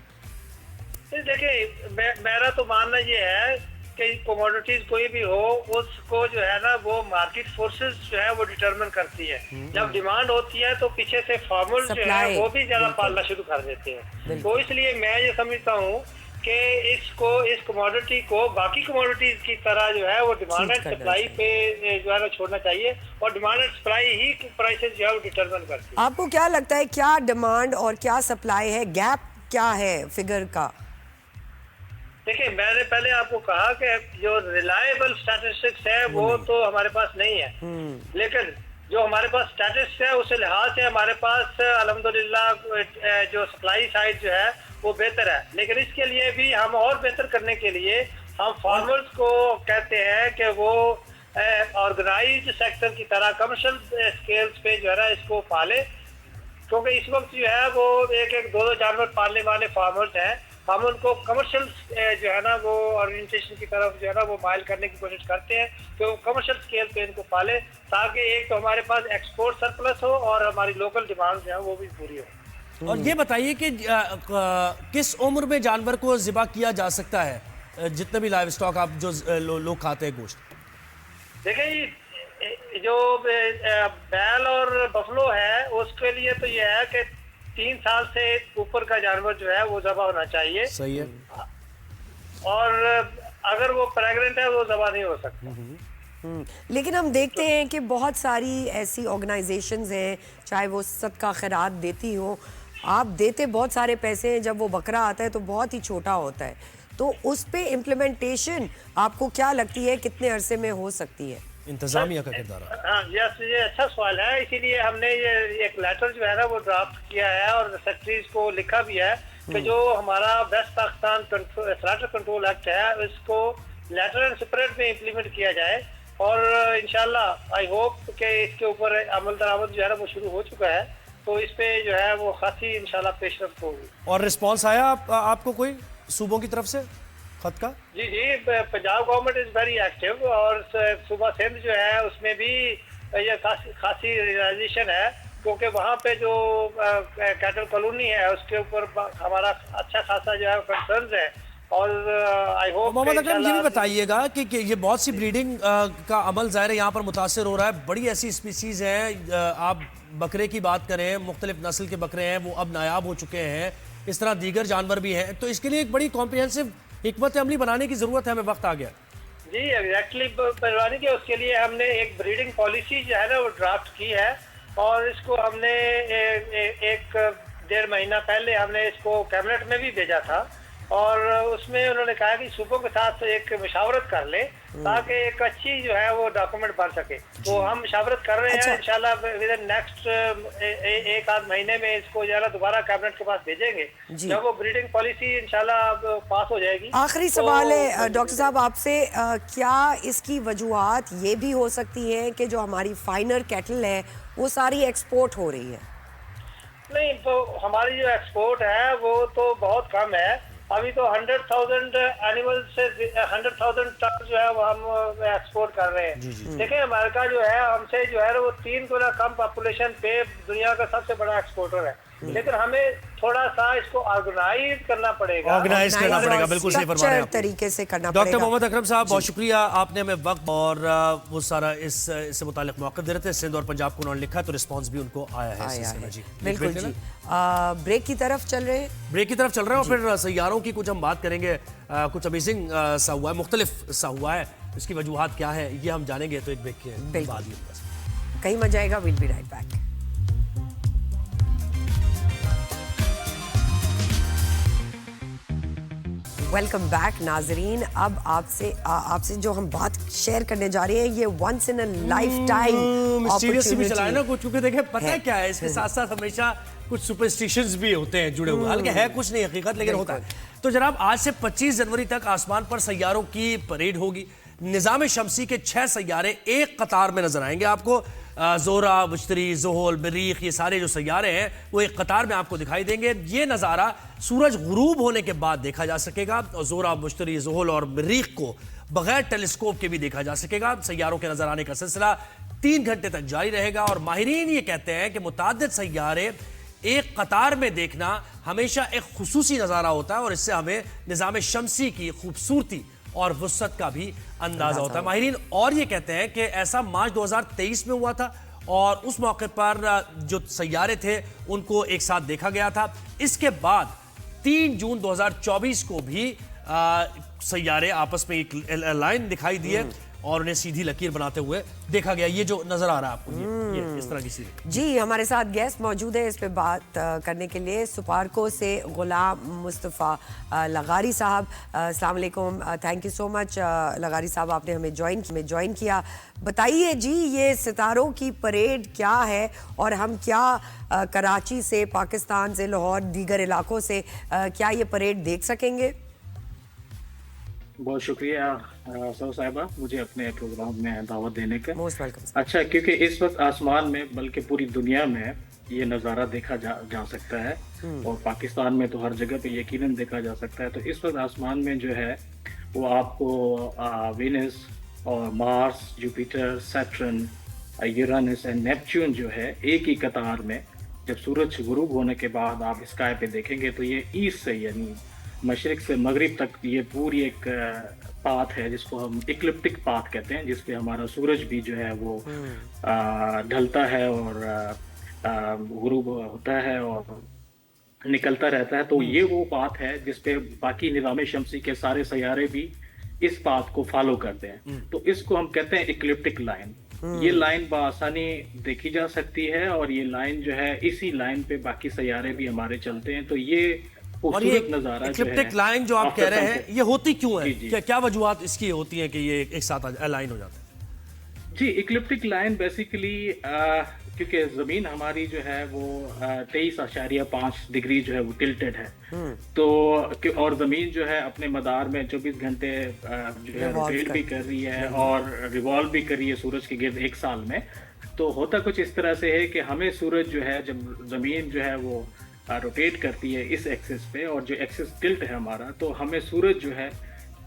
देखिए मेरा तो मानना ये है कि कमोडिटीज कोई भी हो उसको जो है ना वो मार्केट फोर्सेस जो है वो डिटरमिन करती है। जब डिमांड होती है तो पीछे से फार्मर्स जो है वो भी ज्यादा पालना शुरू कर देते हैं। तो इसलिए मैं ये समझता हूँ कि इस कमोडिटी को बाकी कमोडिटीज की तरह जो है वो डिमांड एंड सप्लाई पे जो है ना छोड़ना चाहिए और demand and supply he prices जो है वो डिटरमिन करती है। आपको क्या लगता है क्या डिमांड और क्या सप्लाई है, गैप क्या है फिगर का? देखिए मैंने पहले आपको कहा कि जो रिलायबल स्टैटिस्टिक्स है वो तो हमारे पास नहीं है, लेकिन जो हमारे पास स्टैटिस्टिक्स है उस लिहाज से हमारे पास अल्हम्दुलिल्लाह जो सप्लाई साइड जो है वो बेहतर है। लेकिन इसके लिए भी हम और बेहतर करने के लिए हम फार्मर्स को कहते हैं कि वो ऑर्गेनाइज्ड सेक्टर की तरह कमर्शियल स्केल्स पे जो है ना इसको पाले, क्योंकि इस वक्त जो है वो एक एक दो जानवर पालने वाले फार्मर्स हैं, हम उनको कमर्शियल जो है ना वो ऑर्गेनाइजेशन की तरफ जो है ना वो माइल करने की कोशिश करते हैं कि वो कमर्शियल स्केल पे इनको पाले, ताकि एक तो हमारे पास एक्सपोर्ट सरप्लस हो और हमारी लोकल डिमांड जो है वो भी पूरी हो। और ये बताइए कि किस उम्र में जानवर को ज़िबा किया जा सकता है, जितने भी लाइव स्टॉक आप जो लोग खाते हैं गोश्त? देखिए जो बैल और बफलो है उसके लिए तो ये है कि 3 साल से ऊपर का जानवर जो है वो ज़बा होना चाहिए। सही है। और अगर वो प्रेग्नेंट है वो ज़बा नहीं हो सकता। लेकिन हम देखते हैं कि बहुत सारी ऐसी ऑर्गेनाइजेशंस हैं, चाहे वो सदका खैरात देती हो, आप देते बहुत सारे पैसे हैं, जब वो बकरा आता है तो बहुत ही छोटा होता है, तो उस पे इम्प्लीमेंटेशन आपको क्या लगती है कितने अरसे में हो सकती है? इंतजामिया का किरदार। हाँ यस, ये अच्छा सवाल है, इसीलिए हमने ये एक लेटर जो है ना वो ड्राफ्ट किया है और सेक्रेटरीज को लिखा भी है कि जो हमारा west Pakistan slaughter control act है इसको लेटर एंड सेपरेट में इम्प्लीमेंट किया जाए, और इंशाल्लाह आई होप कि इसके ऊपर अमल दरामद जो है ना वो शुरू हो चुका है, तो इस पे जो है वो खासी इंशाल्लाह पेशरफ्त होगी। और रिस्पॉन्स आया आपको कोई सूबों की तरफ से खत का? जी Punjab government is very active, और सूबा सिंध जो है उसमें भी ये खासी रियलाइजेशन है, क्योंकि वहाँ पे जो कैटल कॉलोनी है उसके ऊपर हमारा अच्छा खासा जो है कंसर्न्स है, और आई होप। मोहम्मद अकरम ये भी बताइएगा कि ये बहुत सी ब्रीडिंग का अमल ज़ाहिर है यहाँ पर मुतासर हो रहा है, बड़ी ऐसी स्पीसीज़ हैं, आप बकरे की बात करें, मुख्तलिफ नस्ल के बकरे हैं वो अब नायाब हो चुके हैं, इस तरह दीगर जानवर भी हैं, तो इसके लिए एक बड़ी कॉम्प्रिहेंसिव हिकमत अमली बनाने की ज़रूरत है, हमें वक्त आ गया। जी एग्जैक्टली बनवाने के उसके लिए हमने एक ब्रीडिंग पॉलिसी जो है ना वो ड्राफ्ट की है, और इसको हमने एक 1.5 महीना पहले हमने इसको कैबिनेट में भी भेजा था, और उसमें उन्होंने कहा कि सूबों के साथ एक मशावरत कर ले ताकि एक अच्छी जो है वो डॉक्यूमेंट बन सके, तो हम मशावरत कर रहे हैं। इंशाल्लाह विद इन नेक्स्ट 1-8 महीने में इसको जो है ना दोबारा कैबिनेट के पास भेजेंगे, जब वो ब्रीडिंग पॉलिसी इंशाल्लाह पास हो जाएगी। आखिरी सवाल है डॉक्टर साहब आपसे, क्या इसकी वजूहात ये भी हो सकती हैं कि जो हमारी फाइनर कैटल है वो सारी एक्सपोर्ट हो रही है? नहीं, तो हमारी जो एक्सपोर्ट है वो तो बहुत कम है, अभी तो 100,000 एनिमल से 100,000 टन जो है वो हम एक्सपोर्ट कर रहे हैं। देखिए अमेरिका जो है हमसे जो है वो 3 गुना कम पॉपुलेशन पे दुनिया का सबसे बड़ा एक्सपोर्टर है, लेकिन हमें थोड़ा सा इसको ऑर्गेनाइज करना पड़ेगा। ऑर्गेनाइज करना पड़ेगा, बिल्कुल सही फरमा रहे हैं तरीके से करना पड़ेगा। डॉक्टर मोहम्मद अकरम साहब बहुत शुक्रिया, आपने हमें वक्त और वो सारा इससे मुतालिक मौक़िफ़ दे रहे थे। सिंध और पंजाब को उन्होंने लिखा तो रिस्पॉन्स भी उनको आया है। जी बिल्कुल जी, ब्रेक की तरफ चल रहे हैं, ब्रेक की तरफ चल रहे हैं, और फिर सैयारों की कुछ हम बात करेंगे, कुछ अमेजिंग सा हुआ है, मुख्तलिफ सा हुआ है, इसकी वजूहात क्या है ये हम जानेंगे, तो एक ब्रेक के बाद ही कहीं मजा आएगा। Will be right back. Welcome back नाजरीन, अब आपसे जो हम बात शेयर करने जा रहे हैं ये once in a lifetime seriously भी चलाए ना कुछ, क्योंकि देखें पता है क्या है, इसके साथ साथ हमेशा कुछ सुपरस्टिशंस भी होते हैं जुड़े हुए, हालांकि है कुछ नहीं हकीकत, लेकिन होता है। तो जनाब आज से 25 जनवरी तक आसमान पर सैयारों की परेड होगी। निज़ाम शमसी के 6 सैयारे एक कतार में नजर आएंगे आपको, ज़ोरा, मुश्तरी, ज़ोहल, मरीख, ये सारे जो सैयारे हैं वो एक कतार में आपको दिखाई देंगे। ये नज़ारा सूरज गुरूब होने के बाद देखा जा सकेगा, और ज़ोरा, मुश्तरी, ज़ोहल और मरीख को बगैर टेलीस्कोप के भी देखा जा सकेगा। सैयारों के नजर आने का सिलसिला 3 घंटे तक जारी रहेगा, और माहिरीन ये कहते हैं कि मुताद्दिद सैयारे एक कतार में देखना हमेशा एक खुसूसी नज़ारा होता है, और इससे हमें निज़ाम शमसी की खूबसूरती और वुसअत का भी अंदाजा होता है। माहिरीन और ये कहते हैं कि ऐसा मार्च 2023 में हुआ था, और उस मौके पर जो सैयारे थे उनको एक साथ देखा गया था। इसके बाद 3 जून 2024 को भी सैयारे आपस में एक लाइन दिखाई दी है, और उन्हें सीधी लकीर बनाते हुए देखा गया। ये जो नजर आ रहा है आपको, ये इस तरह की सीधी। जी, हमारे साथ गेस्ट मौजूद है इस पे बात करने के लिए, सुपारको से गुलाम मुस्तफ़ा लगारी साहब। अस्सलाम वालेकुम, थैंक यू सो मच लगारी साहब, आपने हमें ज्वाइन किया। बताइए जी, ये सितारों की परेड क्या है, और हम क्या कराची से, पाकिस्तान से, लाहौर, दीगर इलाकों से क्या ये परेड देख सकेंगे? बहुत शुक्रिया सौ साहिबा, मुझे अपने प्रोग्राम में दावत देने का। Most welcome. अच्छा, क्योंकि इस वक्त आसमान में बल्कि पूरी दुनिया में ये नज़ारा देखा जा सकता है, और पाकिस्तान में तो हर जगह पे यकीनन देखा जा सकता है। तो इस वक्त आसमान में जो है वो आपको वीनस और Mars, Jupiter, Saturn, Uranus and Neptune जो है एक ही कतार में, जब सूरज गुरूब होने के बाद आप स्काई पे देखेंगे तो ये ईस्ट से यानी मशरिक से मगरिब तक ये पूरी एक पाथ है जिसको हम इक्लिप्टिक पाथ कहते हैं, जिसपे हमारा सूरज भी जो है वो ढलता है और गुरूब होता है और निकलता रहता है। तो ये वो पाथ है जिसपे बाकी निज़ाम शमसी के सारे सैयारे भी इस पाथ को फॉलो करते हैं। तो इसको हम कहते हैं इक्लिप्टिक लाइन। ये लाइन बआसानी देखी जा सकती है, और ये लाइन जो है इसी लाइन पे बाकी सैयारे भी हमारे चलते हैं। तो ये और ये नजारा इक्लिप्टिक लाइन जो आप कह रहे हैं, ये होती क्यों है? जी। क्या वजूहत इसकी होती हैं कि ये एक साथ अलाइन हो जाता है? जी, इक्लिप्टिक लाइन बेसिकली क्योंकि जमीन हमारी जो है वो 23.5 डिग्री जो है वो टिल्टेड है, तो और जमीन जो है अपने मदार में 24 घंटे जो है रोटेट भी कर रही है और रिवॉल्व भी कर रही है सूरज के गिर्द एक साल में। तो होता कुछ इस तरह से है कि हमें सूरज जो है, जब जमीन जो है वो रोटेट करती है इस एक्सिस पे, और जो एक्सिस टिल्ट है हमारा, तो हमें सूरज जो है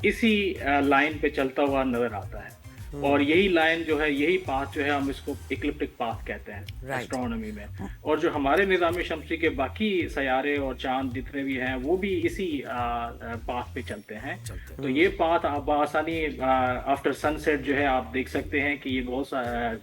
इसी लाइन पे चलता हुआ नजर आता है। और यही लाइन जो है, यही पाथ जो है, हम इसको इक्लिप्टिक पाथ कहते हैं एस्ट्रोनॉमी में। और जो हमारे निज़ाम शमसी के बाकी सयारे और चांद जितने भी हैं वो भी इसी पाथ पे चलते हैं। तो ये पाथ आप बआसानी आफ्टर सनसेट जो है आप देख सकते हैं कि ये बहुत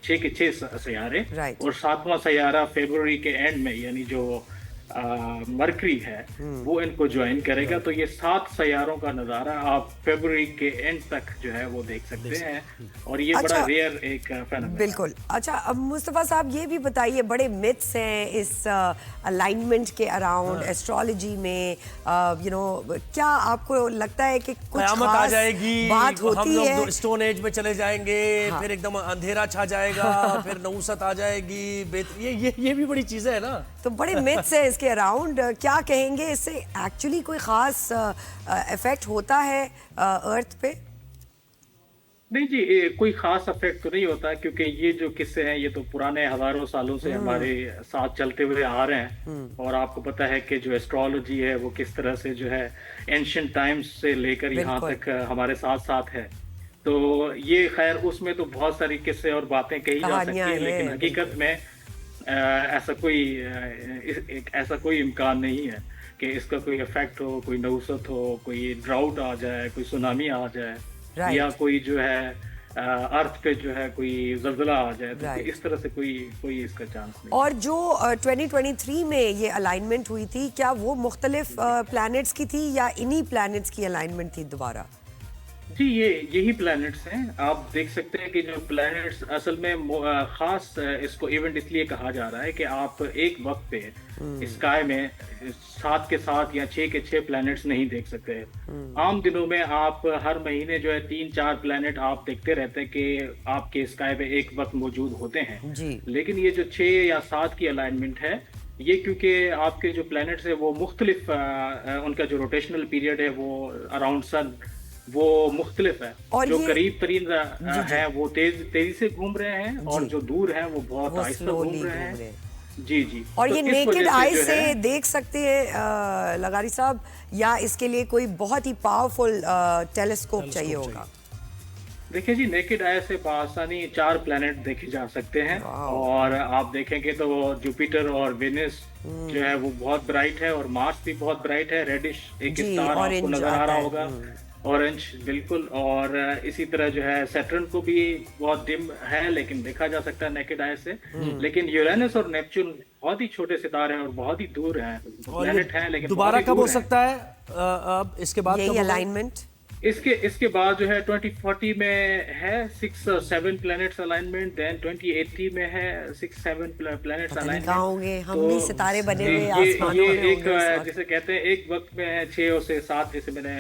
6 के 6 सयारे, और 7वां सयारा फरवरी के एंड में यानी जो मरकरी है वो इनको ज्वाइन करेगा। तो ये 7 सैयारों का नज़ारा आप फरवरी के एंड तक जो है वो देख सकते हैं, और ये बड़ा रेयर एक फेनोमेनन। बिल्कुल। अच्छा, अब मुस्तफ़ा साहब ये भी बताइए, बड़े मिथ्स हैं इस अलाइनमेंट के अराउंड एस्ट्रोलॉजी में, क्या आपको लगता है कि कुछ क़यामत आ जाएगी, बात होती हम लोग है? स्टोन एज में चले जाएंगे, फिर एकदम अंधेरा छा जाएगा, फिर नहुसत आ जाएगी, ये भी बड़ी चीजें है ना। तो बड़े मिथ्स है इसके अराउंड, क्या कहेंगे? इससे एक्चुअली कोई खास इफेक्ट होता है अर्थ पे? नहीं जी, कोई खास इफेक्ट तो नहीं होता, क्योंकि ये जो किस्से हैं ये तो पुराने हजारों सालों से हमारे साथ चलते हुए आ रहे हैं। और आपको पता है कि जो एस्ट्रोलॉजी है वो किस तरह से जो है एंशिएंट टाइम्स से लेकर यहाँ तक हमारे साथ साथ है। तो ये खैर उसमें तो बहुत सारी किस्से और बातें कही जा सकती है, लेकिन हकीकत में ऐसा कोई इम्कान नहीं है कि इसका कोई इफेक्ट हो, कोई नहुसत हो, कोई ड्राउट आ जाए, कोई सुनामी आ जाए, या कोई जो है अर्थ पे जो है कोई जल्जला आ जाए। तो इस तरह से कोई इसका चांस नहीं। और जो 2023 में ये अलाइनमेंट हुई थी, क्या वो मुख्तलिफ प्लैनेट्स की थी या इन्हीं प्लैनेट्स की अलाइनमेंट थी दोबारा? जी, यही प्लैनेट्स हैं। आप देख सकते हैं कि जो प्लैनेट्स असल में खास इसको इवेंट इसलिए कहा जा रहा है कि आप एक वक्त पे स्काई में 7 के 7 या 6 के 6 प्लैनेट्स नहीं देख सकते। आम दिनों में आप हर महीने जो है 3-4 प्लैनेट आप देखते रहते हैं कि आपके स्काई पे एक वक्त मौजूद होते हैं जी। लेकिन ये जो 6 या 7 की अलाइनमेंट है, ये क्योंकि आपके जो प्लैनेट्स है वो मुख्तलिफ उनका जो रोटेशनल पीरियड है वो अराउंड सन वो मुख्तलिफ है। और जो करीब तरीन है वो तेजी से घूम रहे हैं, और जो दूर है वो बहुत आहिस्ता घूम रहे हैं। जी। और ये नेकेड आई से देख सकते हैं लगारी साहब, या इसके लिए कोई बहुत ही पावरफुल टेलीस्कोप चाहिए होगा? देखिए जी, नेकेड आई से आसानी 4 प्लैनेट देखे जा सकते हैं, और आप देखेंगे तो जुपिटर और वेनस जो है वो बहुत ब्राइट है, और मार्स भी बहुत ब्राइट है, रेडिश एक स्टार आपको नजर आ रहा होगा, ऑरेंज बिल्कुल। और इसी तरह जो है सैटर्न को भी बहुत डिम है लेकिन देखा जा सकता है नेकेड आई से। लेकिन यूरेनस और नेपच्यून बहुत ही छोटे सितारे हैं और बहुत ही दूर हैं, प्लैनेट हैं, लेकिन दोबारा कब हो सकता है अब इसके बाद यही अलाइनमेंट? इसके बाद जो है 2040 में है 6 और 7 प्लैनेट्स अलाइनमेंट, देन 2080 में है 6-7 प्लैनेट्स अलाइनमेंट। हम भी सितारे बने हुए आसमानों में एक जैसे कहते हैं एक वक्त में है 6 और से 7, जैसे मैंने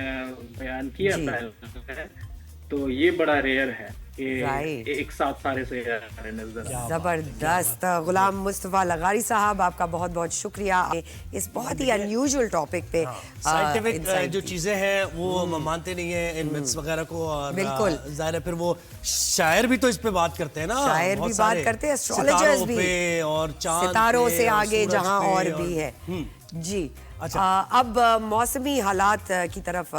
बयान किया पहले, तो ये बड़ा रेयर है। कि एक साथ सारे से जबरदस्त। गुलाम मुस्तफा लगारी साहब, आपका बहुत बहुत शुक्रिया इस बहुत ही अनयूजुअल टॉपिक पे। साइंटिफिक जो चीजें हैं वो मानते नहीं है इन मिथ्स वगैरह को, और बिल्कुल जाहिर है फिर वो शायर भी तो इस पे बात करते हैं ना, शायर भी बात करते हैं, एस्ट्रोलॉजर्स भी, और चांद सितारों से आगे जहां और भी है जी। अच्छा, अब मौसमी हालात की तरफ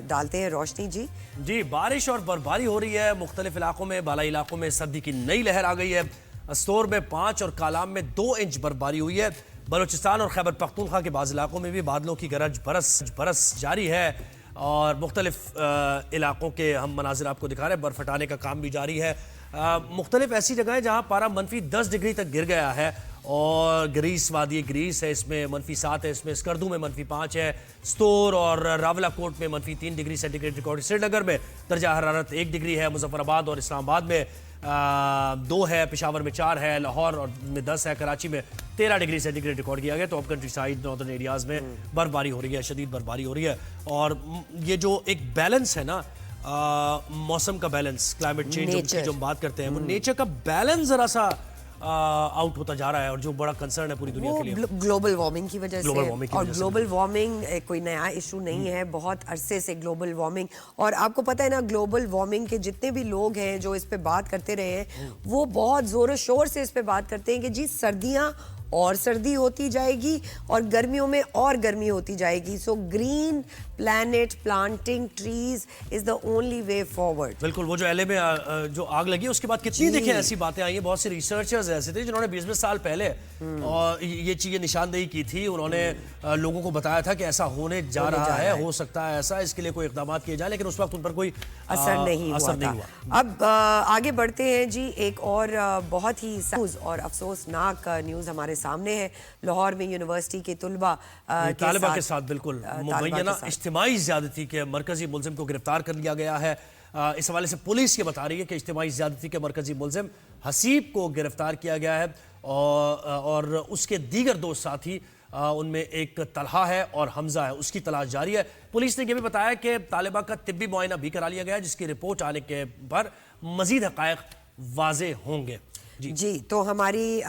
डालते हैं रोशनी जी। जी, बारिश और बर्फबारी हो रही है मुख्तलिफ इलाकों में। बालाई इलाकों में सर्दी की नई लहर आ गई है। अस्तोर में 5 और कालाम में 2 इंच बर्फबारी हुई है। बलूचिस्तान और खैबर पख्तूनख्वा के बाज़ इलाकों में भी बादलों की गरज बरस जारी है, और मुख्तलिफ इलाकों के हम मनाजिर आपको दिखा रहे हैं। बर्फ हटाने का काम भी जारी है। मुख्तलिफ ऐसी जगह है जहाँ पारा -10 डिग्री तक गिर गया है, और ग्रीस वादी ग्रीस है, इसमें -7 है, इसमें स्कर्दू में -5 है, स्तोर और रावलाकोट में -3 डिग्री सेंटीग्रेड रिकॉर्ड। श्रीनगर में दर्जा हरारत 1 डिग्री है, मुजफ्फराबाद और इस्लामाबाद में 2 है, पेशावर में 4 है, लाहौर और में 10 है, कराची में 13 डिग्री सेंटीग्रेड रिकॉर्ड किया गया। तो अब कंट्री साइड नॉर्दर्न एरियाज में बर्फबारी हो रही है, शदीद बर्फबारी हो रही है। और ये जो एक बैलेंस है ना, मौसम का बैलेंस, क्लाइमेट चेंज की जो हम बात करते हैं, वो नेचर का बैलेंस जरा सा आउट होता जा रहा है, और जो बड़ा कंसर्न है पूरी दुनिया के लिए ग्लोबल वार्मिंग की वजह से। और ग्लोबल बिल्कुल। वार्मिंग कोई नया इशू नहीं है, बहुत अरसे से ग्लोबल वार्मिंग। और आपको पता है ना, ग्लोबल वार्मिंग के जितने भी लोग हैं जो इस पे बात करते रहे हैं, वो बहुत जोरों शोर से इस पे बात करते हैं कि जी सर्दियां और सर्दी होती जाएगी और गर्मियों में और गर्मी होती जाएगी। So green planet, planting trees is the only way forward. बिल्कुल। वो जो एलए में जो आग लगी उसके बाद कितनी देखें ऐसी बातें आई हैं। बहुत से रिसर्चर्स ऐसे थे जिन्होंने 20-20 साल पहले और ये चीजें निशानदेही की थी। उन्होंने लोगों को बताया था कि ऐसा होने जा रहा है, हो सकता है ऐसा, इसके लिए कोई इकदाम किए जाए, लेकिन उस वक्त उन पर कोई असर नहीं हुआ। अब आगे बढ़ते हैं जी। एक और बहुत ही और अफसोसनाक न्यूज हमारे सामने है। लाहौर में यूनिवर्सिटी के तुलबा के साथ बिल्कुल मुबैना इज्तिमाई ज़्यादती के मरकजी मुलजिम को गिरफ्तार कर लिया गया है। इस हवाले से पुलिस ये बता रही है कि इज्तिमाई ज़्यादती के मरकजी मुलजिम हसीब को गिरफ्तार किया गया है, और उसके दीगर 2 साथी, उनमें एक तलहा है और हमजा है, उसकी तलाश जारी है। पुलिस ने यह भी बताया कि तालिबा का तिब्बी मुआयना भी करा लिया गया है, जिसकी रिपोर्ट आने के पर मजीद हक़ाइक़ वाज़े होंगे। जी, तो हमारी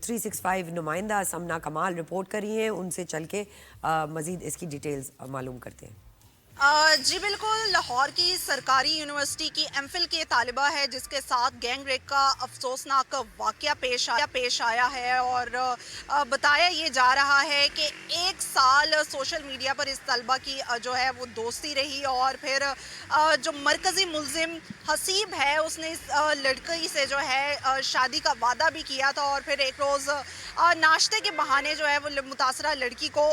365 नुमाइंदा समना कमाल रिपोर्ट करी है, उनसे चल के मजीद इसकी डिटेल्स मालूम करते हैं। जी बिल्कुल, लाहौर की सरकारी यूनिवर्सिटी की एमफिल की तालिबा है जिसके साथ गैंग रेप का अफसोसनाक वाक़या पेश आया है, और बताया ये जा रहा है कि 1 साल सोशल मीडिया पर इस तलबा की जो है वो दोस्ती रही, और फिर जो मरकज़ी मुलजिम हसीब है उसने इस लड़की से जो है शादी का वादा भी किया था, और फिर एक रोज़ नाश्ते के बहाने जो है वो मुतासरा लड़की को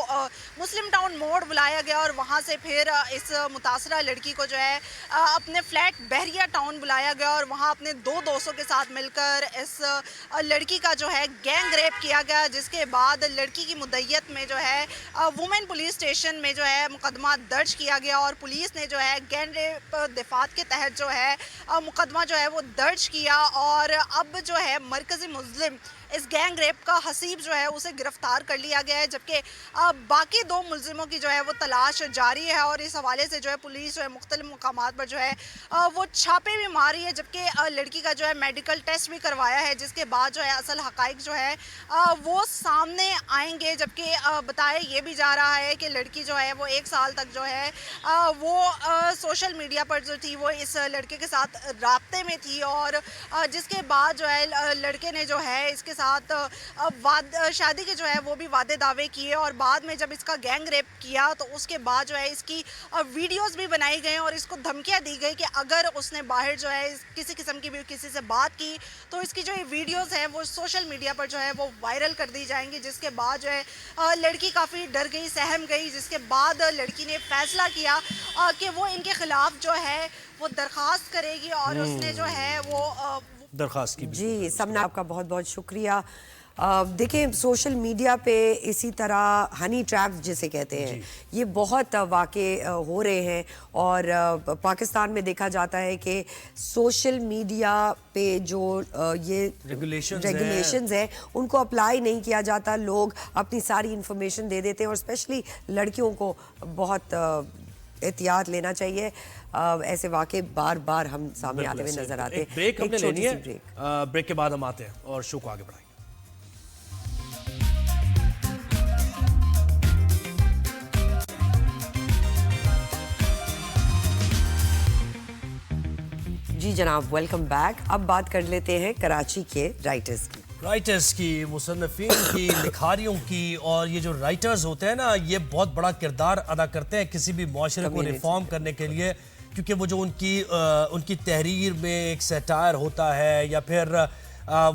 मुस्लिम टाउन मोड़ बुलाया गया, और वहाँ से फिर इस मुतासरा लड़की को जो है अपने फ्लैट बहरिया टाउन बुलाया गया, और वहाँ अपने 2 दोस्तों के साथ मिलकर इस लड़की का जो है गैंग रेप किया गया, जिसके बाद लड़की की मुद्दत में जो है वुमेन पुलिस स्टेशन में जो है मुकदमा दर्ज किया गया, और पुलिस ने जो है गैंग रेप दफात के तहत जो है मुकदमा जो है वो दर्ज किया, और अब जो है मरकज़ी मुस्लिम इस गैंग रेप का हसीब जो है उसे गिरफ्तार कर लिया गया है, जबकि बाकी 2 मुलजिमों की जो है वो तलाश जारी है, और इस हवाले से जो है पुलिस जो है मुख्तलिफ मुकामात पर जो है वो छापे भी मार रही है, जबकि लड़की का जो है मेडिकल टेस्ट भी करवाया है, जिसके बाद जो है असल हक़ाइक़ जो है वो सामने आएंगे। जबकि बताया ये भी जा रहा है कि लड़की जो है वो 1 साल तक जो है वो सोशल मीडिया पर जो थी वो इस लड़के के साथ राब्ते में थी, और जिसके बाद जो है लड़के ने जो है इसके साथ शादी के जो है वो भी वादे दावे किए, और बाद में जब इसका गैंग रेप किया तो उसके बाद जो है इसकी वीडियोस भी बनाई गई, और इसको धमकियां दी गई कि अगर उसने बाहर जो है किसी किस्म की भी किसी से बात की तो इसकी जो वीडियोस हैं वो सोशल मीडिया पर जो है वो वायरल कर दी जाएंगी। जिसके बाद जो है लड़की काफ़ी डर गई, सहम गई, जिसके बाद लड़की ने फैसला किया कि वो इनके खिलाफ जो है वो दरख्वास्त करेगी, और उसने जो है वो दरखास्त की। जी समना, आपका बहुत बहुत शुक्रिया। देखिए, सोशल मीडिया पे इसी तरह हनी ट्रैप जिसे कहते हैं, ये बहुत वाक़े हो रहे हैं, और पाकिस्तान में देखा जाता है कि सोशल मीडिया पे जो ये रेगुलेशंस हैं उनको अप्लाई नहीं किया जाता। लोग अपनी सारी इंफॉर्मेशन दे देते हैं, और स्पेशली लड़कियों को बहुत एहतियात लेना चाहिए। ऐसे वाक़े बार बार हम सामने आते हुए नजर आते हैं। ब्रेक हमने लेनी है, ब्रेक। ब्रेक के बाद हम आते हैं और शो को आगे बढ़ाएंगे। जी जनाब, वेलकम बैक। अब बात कर लेते हैं कराची के राइटर्स की, मुसन्निफीन की, लिखारियों की। और ये जो राइटर्स होते हैं ना, ये बहुत बड़ा किरदार अदा करते हैं किसी भी मुआशरे को रिफॉर्म करने के लिए, क्योंकि वो जो उनकी तहरीर में एक सैटायर होता है या फिर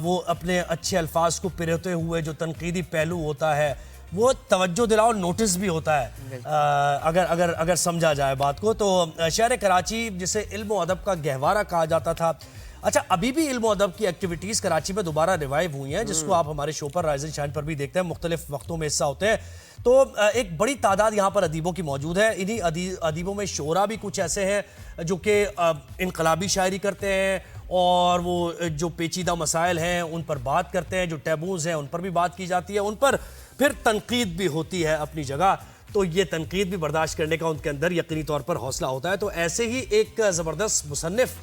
वो अपने अच्छे अल्फाज को पिरोते हुए जो तनकीदी पहलू होता है वो तवज्जो दिलाओ नोटिस भी होता है। अगर समझा जाए बात को तो शहर कराची जिसे इल्म और अदब का गहवारा कहा जाता था, अच्छा अभी भी इल्म और अदब की एक्टिविटीज़ कराची में दोबारा रिवाइव हुई हैं, जिसको आप हमारे शो पर राइज एंड शाइन पर भी देखते हैं, मुख्तलिफ वक्तों में हिस्सा होते हैं। तो एक बड़ी तादाद यहाँ पर अदीबों की मौजूद है। इन्हीं अदीबों में शोरा भी कुछ ऐसे हैं जो कि इनकलाबी शायरी करते हैं और वो जो पेचीदा मसाइल हैं उन पर बात करते हैं, जो टैबूज़ हैं उन पर भी बात की जाती है, उन पर फिर तनकीद भी होती है अपनी जगह। तो ये तनकीद भी बर्दाश्त करने का उनके अंदर यकीनी तौर पर हौसला होता है। तो ऐसे ही एक ज़बरदस्त मुसन्निफ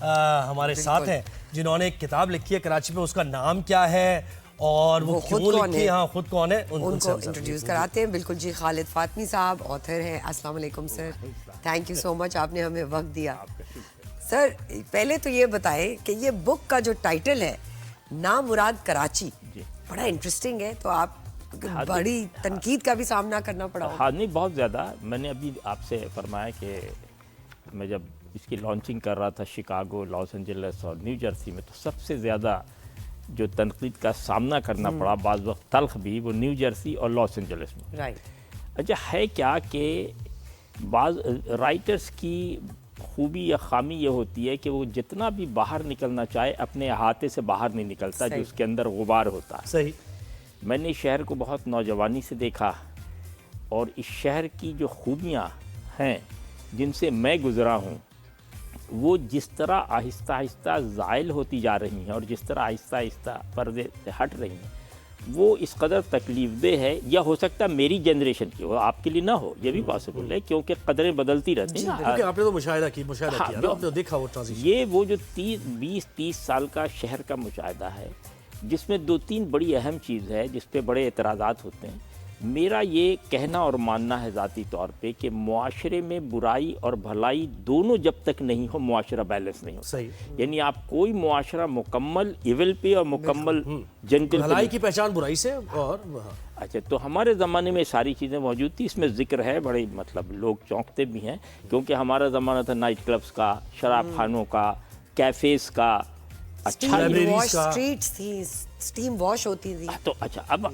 हमारे साथ हैं जिन्होंने एक किताब लिखी है कराची में, उसका नाम क्या है और वो क्यों लिखी, हाँ खुद कौन है, उनको इंट्रोड्यूस कराते हैं। बिल्कुल जी, खालिद फातमी साहब ऑथर हैं। अस्सलाम वालेकुम sir, thank you so much, आपने हमें वक्त दिया। सर पहले तो ये बताएं कि ये बुक का जो टाइटल है नामुराद कराची, बड़ा इंटरेस्टिंग है, तो आप बड़ी तनकीद का भी सामना करना पड़ा। हाँ नहीं, बहुत ज़्यादा। मैंने अभी आपसे फरमाया कि मैं जब इसकी लॉन्चिंग कर रहा था शिकागो, लॉस एंजलिस और न्यू जर्सी में, तो सबसे ज़्यादा जो तनकीद का सामना करना पड़ा, बाज़ वक्त तल्ख भी, वो न्यू जर्सी और लॉस एंजलिस में। राइट। अच्छा है क्या कि बाज़ राइटर्स की खूबी या खामी ये होती है कि वो जितना भी बाहर निकलना चाहे अपने अहाते से बाहर नहीं निकलता, जो उसके अंदर गुबार होता है। सही। मैंने इस शहर को बहुत नौजवानी से देखा और इस शहर की जो खूबियाँ हैं जिनसे मैं गुज़रा हूँ, वो जिस तरह आहिस्ता आहिस्ता ज़ाइल होती जा रही हैं और जिस तरह आहिस्ता आहिस्ता पर्दे से हट रही हैं, वो इस कदर तकलीफदेह है। या हो सकता है मेरी जनरेशन की हो, आपके लिए ना हो, ये भी पॉसिबल है, क्योंकि कदरें बदलती रहती हैं। आपने तो मुशाहिदा किया ना, आपने देखा वो ट्रांजिशन। ये वो जो 20-30 साल का शहर का मुशाहिदा है, जिसमें 2-3 बड़ी अहम चीज़ है जिस पे बड़े एतराज़ात होते हैं। मेरा ये कहना और मानना है ज़ाती तौर पे कि मुआशरे में बुराई और भलाई दोनों जब तक नहीं हो, मुआशरा बैलेंस नहीं हो। सही। यानी आप कोई मुआशरा मुकम्मल इविल पे और मुकम्मल जेंटल, भलाई की पहचान बुराई से। और अच्छा, तो हमारे ज़माने में सारी चीज़ें मौजूद थी। इसमें जिक्र है, बड़े मतलब लोग चौंकते भी हैं, क्योंकि हमारा ज़माना था नाइट क्लब्स का, शराब खानों का, कैफ़ेज़ का, अच्छा स्ट्रीट्स थी, स्टीम वॉश होती थी। तो अच्छा, अब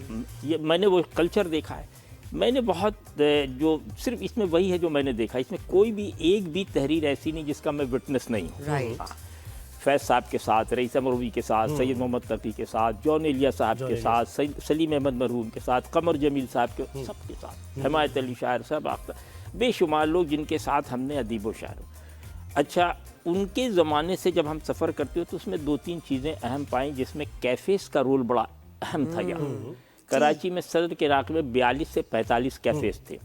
ये मैंने वो कल्चर देखा है। मैंने बहुत जो सिर्फ इसमें वही है जो मैंने देखा, इसमें कोई भी एक भी तहरीर ऐसी नहीं जिसका मैं विटनेस नहीं हूँ। राइट। फैज़ साहब के साथ, रईस अमरोवी के साथ, सैयद मोहम्मद तकी के साथ, जॉन एलिया साहब के साथ, सलीम अहमद मरहूम के साथ, कमर जमील साहब के सबके साथ, हिमायत अली शायर साहब, बेशुमार लोग जिनके साथ हमने अदीब व शायर। अच्छा, उनके ज़माने से जब हम सफ़र करते हो तो उसमें 2-3 चीज़ें अहम पाई, जिसमें कैफ़ेज़ का रोल बड़ा अहम था। यहाँ कराची में सदर के इलाके में 42 से 45 कैफ़ेज़ थे,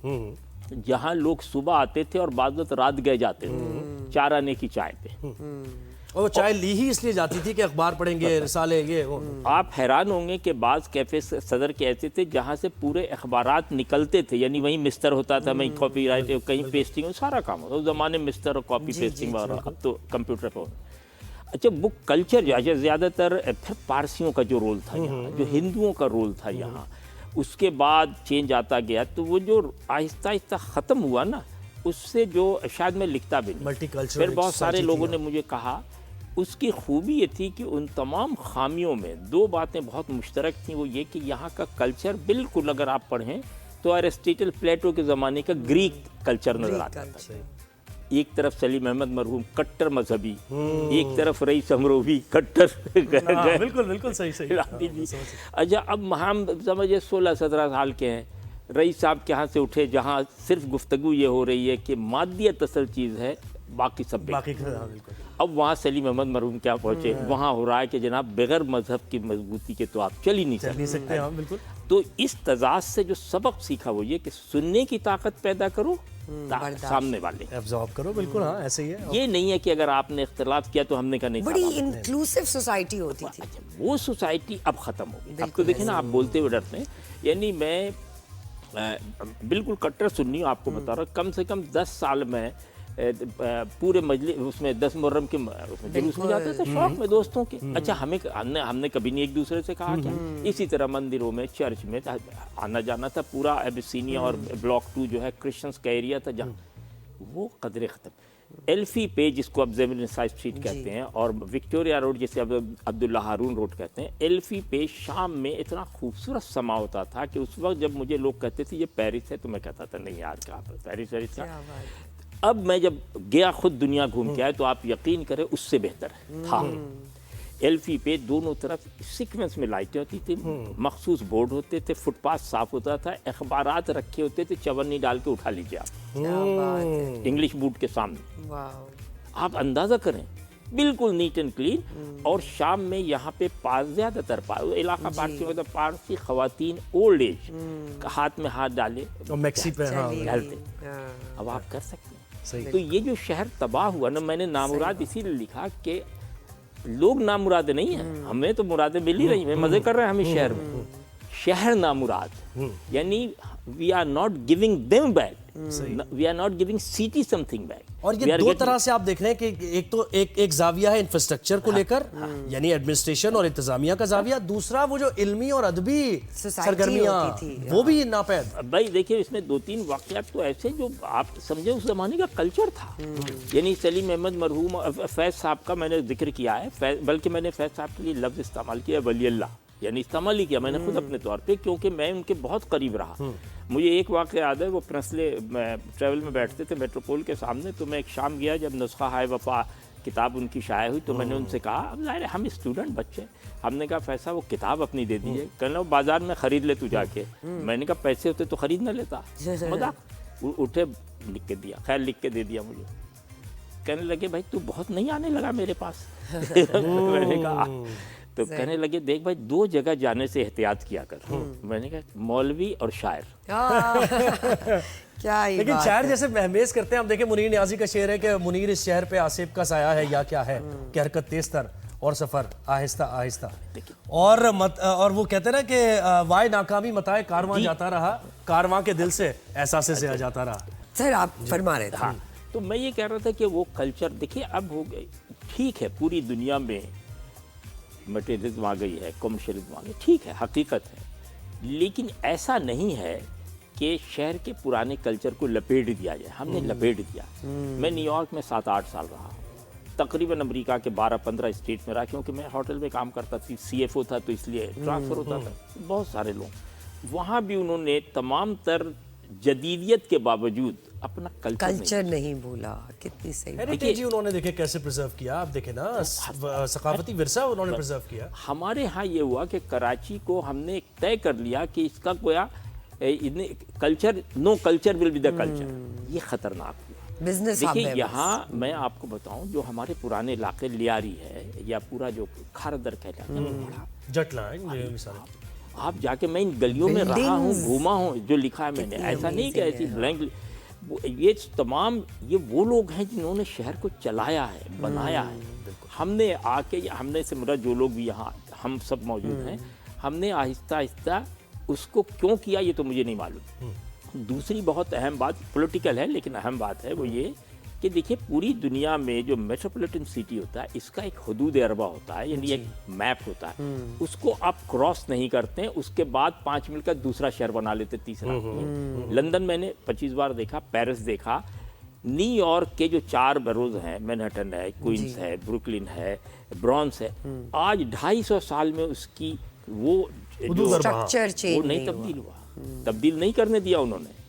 जहाँ लोग सुबह आते थे और बाद वक्त रात गए जाते थे 4 आने की चाय पे। और चाय ली ही इसलिए जाती थी कि अखबार पढ़ेंगे, रिसाले ये वो। आप हैरान होंगे कि बाज़ कैफ़े सदर के ऐसे थे जहाँ से पूरे अखबारात निकलते थे, यानी वहीं मिस्टर होता था, वहीं कॉपी राइट, कहीं पेस्टिंग, सारा काम होता। उस ज़माने में मिस्टर और कॉपी पेस्टिंग वगैरह, अब तो कंप्यूटर पर। अच्छा, बुक कल्चर जो है ज़्यादातर फिर पारसियों का जो रोल था यहाँ, जो हिंदुओं का रोल था यहाँ, उसके बाद चेंज आता गया। तो वो जो आहिस्ता आहिस्ता ख़त्म हुआ ना, उससे जो शायद मैं लिखता भी नहीं। मल्टीकल्चरल। फिर बहुत सारे लोगों ने मुझे कहा, उसकी खूबी ये थी कि उन तमाम खामियों में 2 बातें बहुत मुश्तरक थीं। वो ये कि यहाँ का कल्चर बिल्कुल, अगर आप पढ़ें तो अरिस्टोटल, प्लेटो के ज़माने का ग्रीक कल्चर नज़र आता था। एक तरफ सलीम अहमद मरहूम कट्टर मजहबी, एक तरफ रईस अमरोवी कट्टर। बिल्कुल बिल्कुल सही। अच्छा, अब हम समझिए 16-17 साल के हैं, रईस साहब के यहाँ से उठे जहाँ सिर्फ गुफ्तगू ये हो रही है कि मादियत असल चीज़ है, बाकी सब। अब वहाँ सलीम अहमद मरहूम क्या पहुँचे, वहाँ हो रहा है कि जनाब बगैर मजहब की मजबूती के तो आप चल ही नहीं सकते। हाँ, बिल्कुल। तो इस तजाद से जो सबक सीखा वो ये कि सुनने की ताकत पैदा करो, सामने वाले एब्जॉर्ब करो। बिल्कुल हाँ, ऐसे ही है। ये नहीं है कि अगर आपने इख्तिलाफ किया तो हमने कहा नहीं। बड़ी इंक्लूसिव सोसाइटी होती थी। अच्छा, वो सोसाइटी अब खत्म हो गई। अब तो देखिए ना, आप बोलते हुए डरते हैं। यानी मैं बिल्कुल कट्टर सुन्नी हूँ, आपको बता रहा हूँ। कम से कम 10 साल में पूरे मजलिस उसमें 10 मुहर्रम के जुलूस में जाते थे शौक में दोस्तों के। अच्छा, हमने कभी नहीं एक दूसरे से कहा क्या। इसी तरह मंदिरों में, चर्च में आना जाना था। पूरा एबिसिनिया और ब्लॉक 2 जो है क्रिश्चियंस का एरिया था, जहाँ वो कदरे ख़त्म। एल्फी पे जिसको अब ज़ेमिन स्ट्रीट कहते हैं, और विक्टोरिया रोड जिसे अब अब्दुल्ला हारून रोड कहते हैं, एल्फी पे शाम में इतना खूबसूरत समा होता था कि उस वक्त जब मुझे लोग कहते थे ये पेरिस है, तो मैं कहता था नहीं यार, कहाँ पर पेरिस है। अब मैं जब गया, खुद दुनिया घूम के आया, तो आप यकीन करें उससे बेहतर था। एल्फी पे दोनों तरफ सीक्वेंस में लाइटें होती थी, मखसूस बोर्ड होते थे, फुटपाथ साफ होता था, अखबारात रखे होते थे, चवन्नी डाल के उठा लीजिए आप इंग्लिश बोर्ड के सामने। आप अंदाजा करें, बिल्कुल नीट एंड क्लीन। और शाम में यहाँ पे ज़्यादातर इलाका पार्टी मतलब पारसी खवातीन ओल्ड एज हाथ में हाथ डाले और मैक्सी पे डालते। अब आप कर सकते हैं। तो ये जो शहर तबाह हुआ ना, मैंने नामुराद इसीलिए लिखा कि लोग नामुराद नहीं हैं, हमें तो मुरादें मिल ही रही हैं, मजे कर रहे हैं हमें शहर में। शहर नामुराद, यानी we are not giving them back, we are not giving city something back. और ये दो तरह से आप देख रहे हैं कि एक तो एक जाविया है इंफ्रास्ट्रक्चर को लेकर, यानी एडमिनिस्ट्रेशन और इंतजामिया का जाविया, दूसरा वो जो इल्मी और अदबी सरगर्मियां वो भी नापैद। भाई देखिए, इसमें 2-3 वाकयात तो ऐसे जो आप समझे उस जमाने का कल्चर था। यानी सलीम अहमद मरहूम, फैज साहब का मैंने जिक्र किया है, बल्कि मैंने फैज साहब के लिए लफ्ज इस्तेमाल किया वली अल्लाह, यानी इस्तेमाल ही किया मैंने खुद अपने तौर पे, क्योंकि मैं उनके बहुत करीब रहा। मुझे एक वाक़या याद है, वो प्रेसले ट्रैवल में बैठते थे मेट्रोपोल के सामने, तो मैं एक शाम गया जब नुस्खा हाय वफा किताब उनकी शाया हुई, तो मैंने उनसे कहा, अब ज़ाहिर है हम स्टूडेंट बच्चे, हमने कहा फैसा वो किताब अपनी दे दीजिए। कहना वो बाजार में ख़रीद ले तू जाके। मैंने कहा पैसे होते तो ख़रीद ना लेता, मजाक। उठे, लिख के दिया, खैर लिख के दे दिया मुझे। कहने लगे भाई तू बहुत नहीं आने लगा मेरे पास। मैंने कहा, तो कहने लगे देख भाई 2 जगह जाने से एहतियात किया कर। मैंने कहा मौलवी और शायर। क्या लेकिन शायर जैसे महमेज करते हैं हम। देखें, मुनीर नियाजी का शेर है कि मुनीर इस शहर पे आसिफ का साया है या क्या है, कि हरकत तेज तर और सफर आहिस्ता आहिस्ता। और वो कहते हैं ना कि वाय नाकामी मताए कारवां जाता रहा, कारवां के दिल से एहसासे से आ जाता रहा। सर आप फरमा रहे थे। हाँ, तो मैं ये कह रहा था कि वो कल्चर देखिए अब हो गई, ठीक है, पूरी दुनिया में मटेरियलिज्म आ गई है, कमर्शियलिज्म आ गई, ठीक है, हकीकत है। लेकिन ऐसा नहीं है कि शहर के पुराने कल्चर को लपेट दिया जाए। हमने लपेट दिया। मैं न्यूयॉर्क में 7-8 साल रहा, तकरीबन अमेरिका के 12-15 स्टेट में रहा, क्योंकि मैं होटल में काम करता थी, CFO था, तो इसलिए ट्रांसफ़र होता था। बहुत सारे लोग वहाँ भी उन्होंने तमाम तर जदीदियत के बावजूद अपना कल्चर नहीं भूला। कितनी सही हेरिटेज जी उन्होंने देखे कैसे प्रिजर्व किया। आप देखें ना, सकाफती विरसा उन्होंने प्रिजर्व किया। हमारे यहाँ ये हुआ कि कराची को हमने तय कर लिया कि इसका गोया culture, no culture will be the culture. ये खतरनाक हुआ। बिजनेस देखिए, यहाँ मैं आपको बताऊं, जो हमारे पुराने इलाके लियारी है या पूरा जो खारदर कहलाता है, जटला, आप जाके, मैं इन गलियों में रहा हूँ, घूमा हूँ, जो लिखा है मैंने, ऐसा नहीं कि ऐसी ब्लैंक। ये तमाम ये वो लोग हैं जिन्होंने शहर को चलाया है, बनाया है। हमने आके, हमने से मेरा जो लोग भी यहाँ हम सब मौजूद हैं, हमने आहिस्ता आहिस्ता उसको क्यों किया ये तो मुझे नहीं मालूम। दूसरी बहुत अहम बात, पॉलिटिकल है लेकिन अहम बात है, वो ये कि देखिए पूरी दुनिया में जो मेट्रोपॉलिटन सिटी होता है, इसका एक हदूद अरबा होता है, यानी एक मैप होता है। उसको आप क्रॉस नहीं करते हैं, उसके बाद 5 मिनट का दूसरा शहर बना लेते, तीसरा। लंदन मैंने 25 बार देखा, पेरिस देखा, न्यूयॉर्क के जो 4 बरोज हैं, मैनहट्टन है, क्वींस है, ब्रुकलिन है, ब्रॉन्स है, आज 250 साल में उसकी वो स्ट्रक्चर चेंज वो नहीं तब्दील हुआ, तब्दील नहीं करने दिया उन्होंने।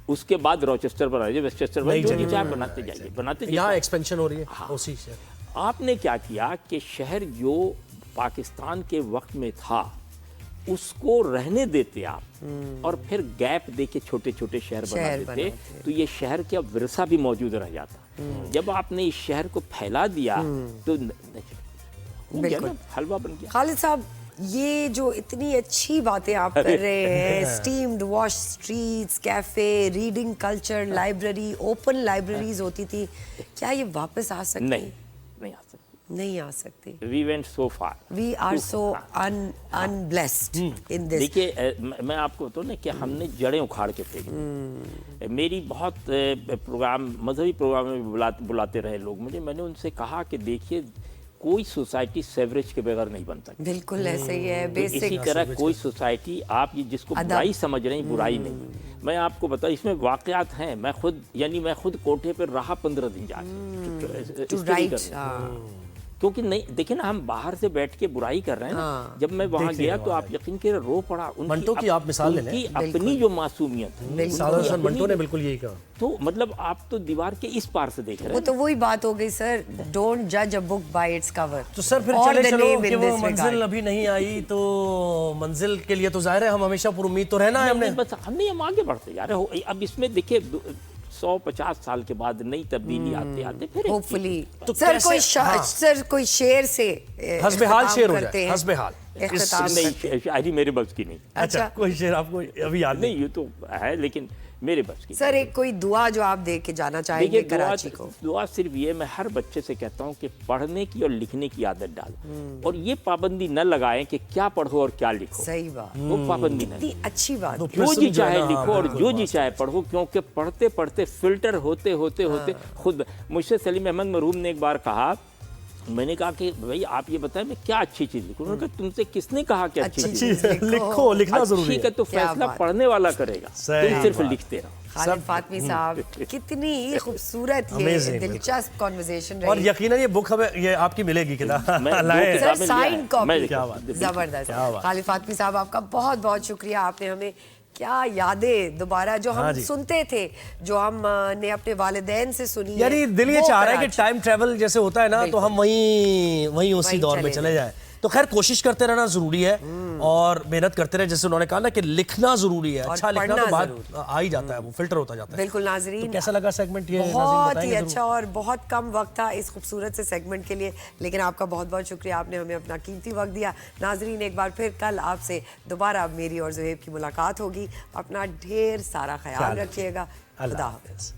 उसके बाद रॉचेस्टर बना दिया, वेस्टचेस्टर बनाते जाइए, यहाँ एक्सपेंशन हो रही है। हाँ। उसी से आपने क्या किया कि शहर जो पाकिस्तान के वक्त में था, उसको रहने देते आप और फिर गैप देके छोटे छोटे शहर बना देते, तो ये शहर का विरसा भी मौजूद रह जाता। जब आपने इस शहर को फैला दिया तो हो गया ना, हलवा बन गया। खालिद साहब, ये जो इतनी अच्छी बातें आप कर रहे हैं, steamed wash streets, cafe, reading culture, library, open libraries होती थी, क्या ये वापस आ सकती? नहीं आ सकती, नहीं आ सकती। We went so far. We are so unblessed in this. देखिए, मैं आपको बताऊं ना कि हमने जड़ें उखाड़ के फेंकी। मेरी बहुत प्रोग्राम, मजहबी प्रोग्राम में बुलाते रहे लोग मुझे, मैंने उनसे कहा कि देखिए, कोई सोसाइटी सेवरेज के बगैर नहीं बन सकती। बिल्कुल ऐसे ही है, तो बेसिक। इसी तरह कोई सोसाइटी, आप ये जिसको बुराई समझ रहे हैं, बुराई नहीं। मैं आपको बता, इसमें वाकयात हैं। मैं खुद कोठे पर रहा 15 दिन जाके, क्योंकि नहीं, देखिए ना, हम बाहर से बैठ के बुराई कर रहे हैं ना। जब मैं वहां गया तो आप यकीन करें, रो पड़ा। मंटो की आप मिसाल ले लें, अपनी जो मासूमियत है, मंटो ने बिल्कुल यही कहा। तो मतलब आप तो दीवार के इस पार से देख रहे हैं। वो तो वही बात हो गई सर, डोंट जज a book by its cover. तो सर फिर चलो कि वो मंजिल अभी नहीं आई, तो मंजिल के लिए तो जाहिर है हम हमेशा पुरुम्मीद तो रहना है। हम आगे बढ़ते जा रहे हो। अब इसमें देखिए, 150 साल के बाद नई तब्दीली आते आते फिर होपफुली तो सर कोई शेर से हस्बेहाल शेर हो जाए, हस्बेहाल। नहीं, शायरी मेरे बस की नहीं। अच्छा, कोई शेर आपको अभी याद नहीं? ये तो है, लेकिन मेरे बस की। सर, एक कोई दुआ जो आप दे के जाना चाहेंगे कराची को? दुआ सिर्फ ये, मैं हर बच्चे से कहता हूँ कि पढ़ने की और लिखने की आदत डाल, और ये पाबंदी न लगाएं कि क्या पढ़ो और क्या लिखो। सही बात, वो पाबंदी नहीं। अच्छी बात। जो जी चाहे लिखो और जो जी चाहे पढ़ो, क्योंकि पढ़ते पढ़ते फिल्टर होते होते खुद। मुझसे सलीम अहमद मरहूम ने एक बार कहा, मैंने कहा कि भाई आप ये बताएं मैं क्या अच्छी चीज लिखूं। उन्होंने कहा, तुमसे किसने कहा कि अच्छी चीज लिखो, लिखना जरूरी है। तो फैसला पढ़ने वाला करेगा, तुम सिर्फ लिखते रहो। खालिद फातमी साहब, कितनी खूबसूरत ये दिलचस्प कॉन्वर्सेशन रही। और यकीनन ये बुक हमें, ये आपकी मिलेगी किताब, साइन कॉपी, जबरदस्त। खालिद फातमी साहब, आपका बहुत बहुत शुक्रिया। आपने हमें क्या यादें दोबारा जो हम सुनते थे, जो हमने अपने वालिदैन से सुनी, यानी दिल ये चाह रहा है कि टाइम ट्रेवल जैसे होता है ना, तो हम वहीं उसी दौर में चले जाएं। तो खैर, कोशिश करते रहना जरूरी है और मेहनत करते रहे। जैसे उन्होंने कहा ना कि लिखना जरूरी है, अच्छा लिखना तो बाद आ ही जाता है, वो फिल्टर होता जाता है। बिल्कुल नाजरीन, तो कैसा लगा सेगमेंट ये? बहुत ही अच्छा, और बहुत कम वक्त था इस खूबसूरत से सेगमेंट के लिए, लेकिन आपका बहुत बहुत शुक्रिया, आपने हमें अपना कीमती वक्त दिया। नाजरीन, एक बार फिर कल आपसे दोबारा मेरी और ज़ुहैब की मुलाकात होगी। अपना ढेर सारा ख्याल रखिएगा। खुदा हाफ़िज़।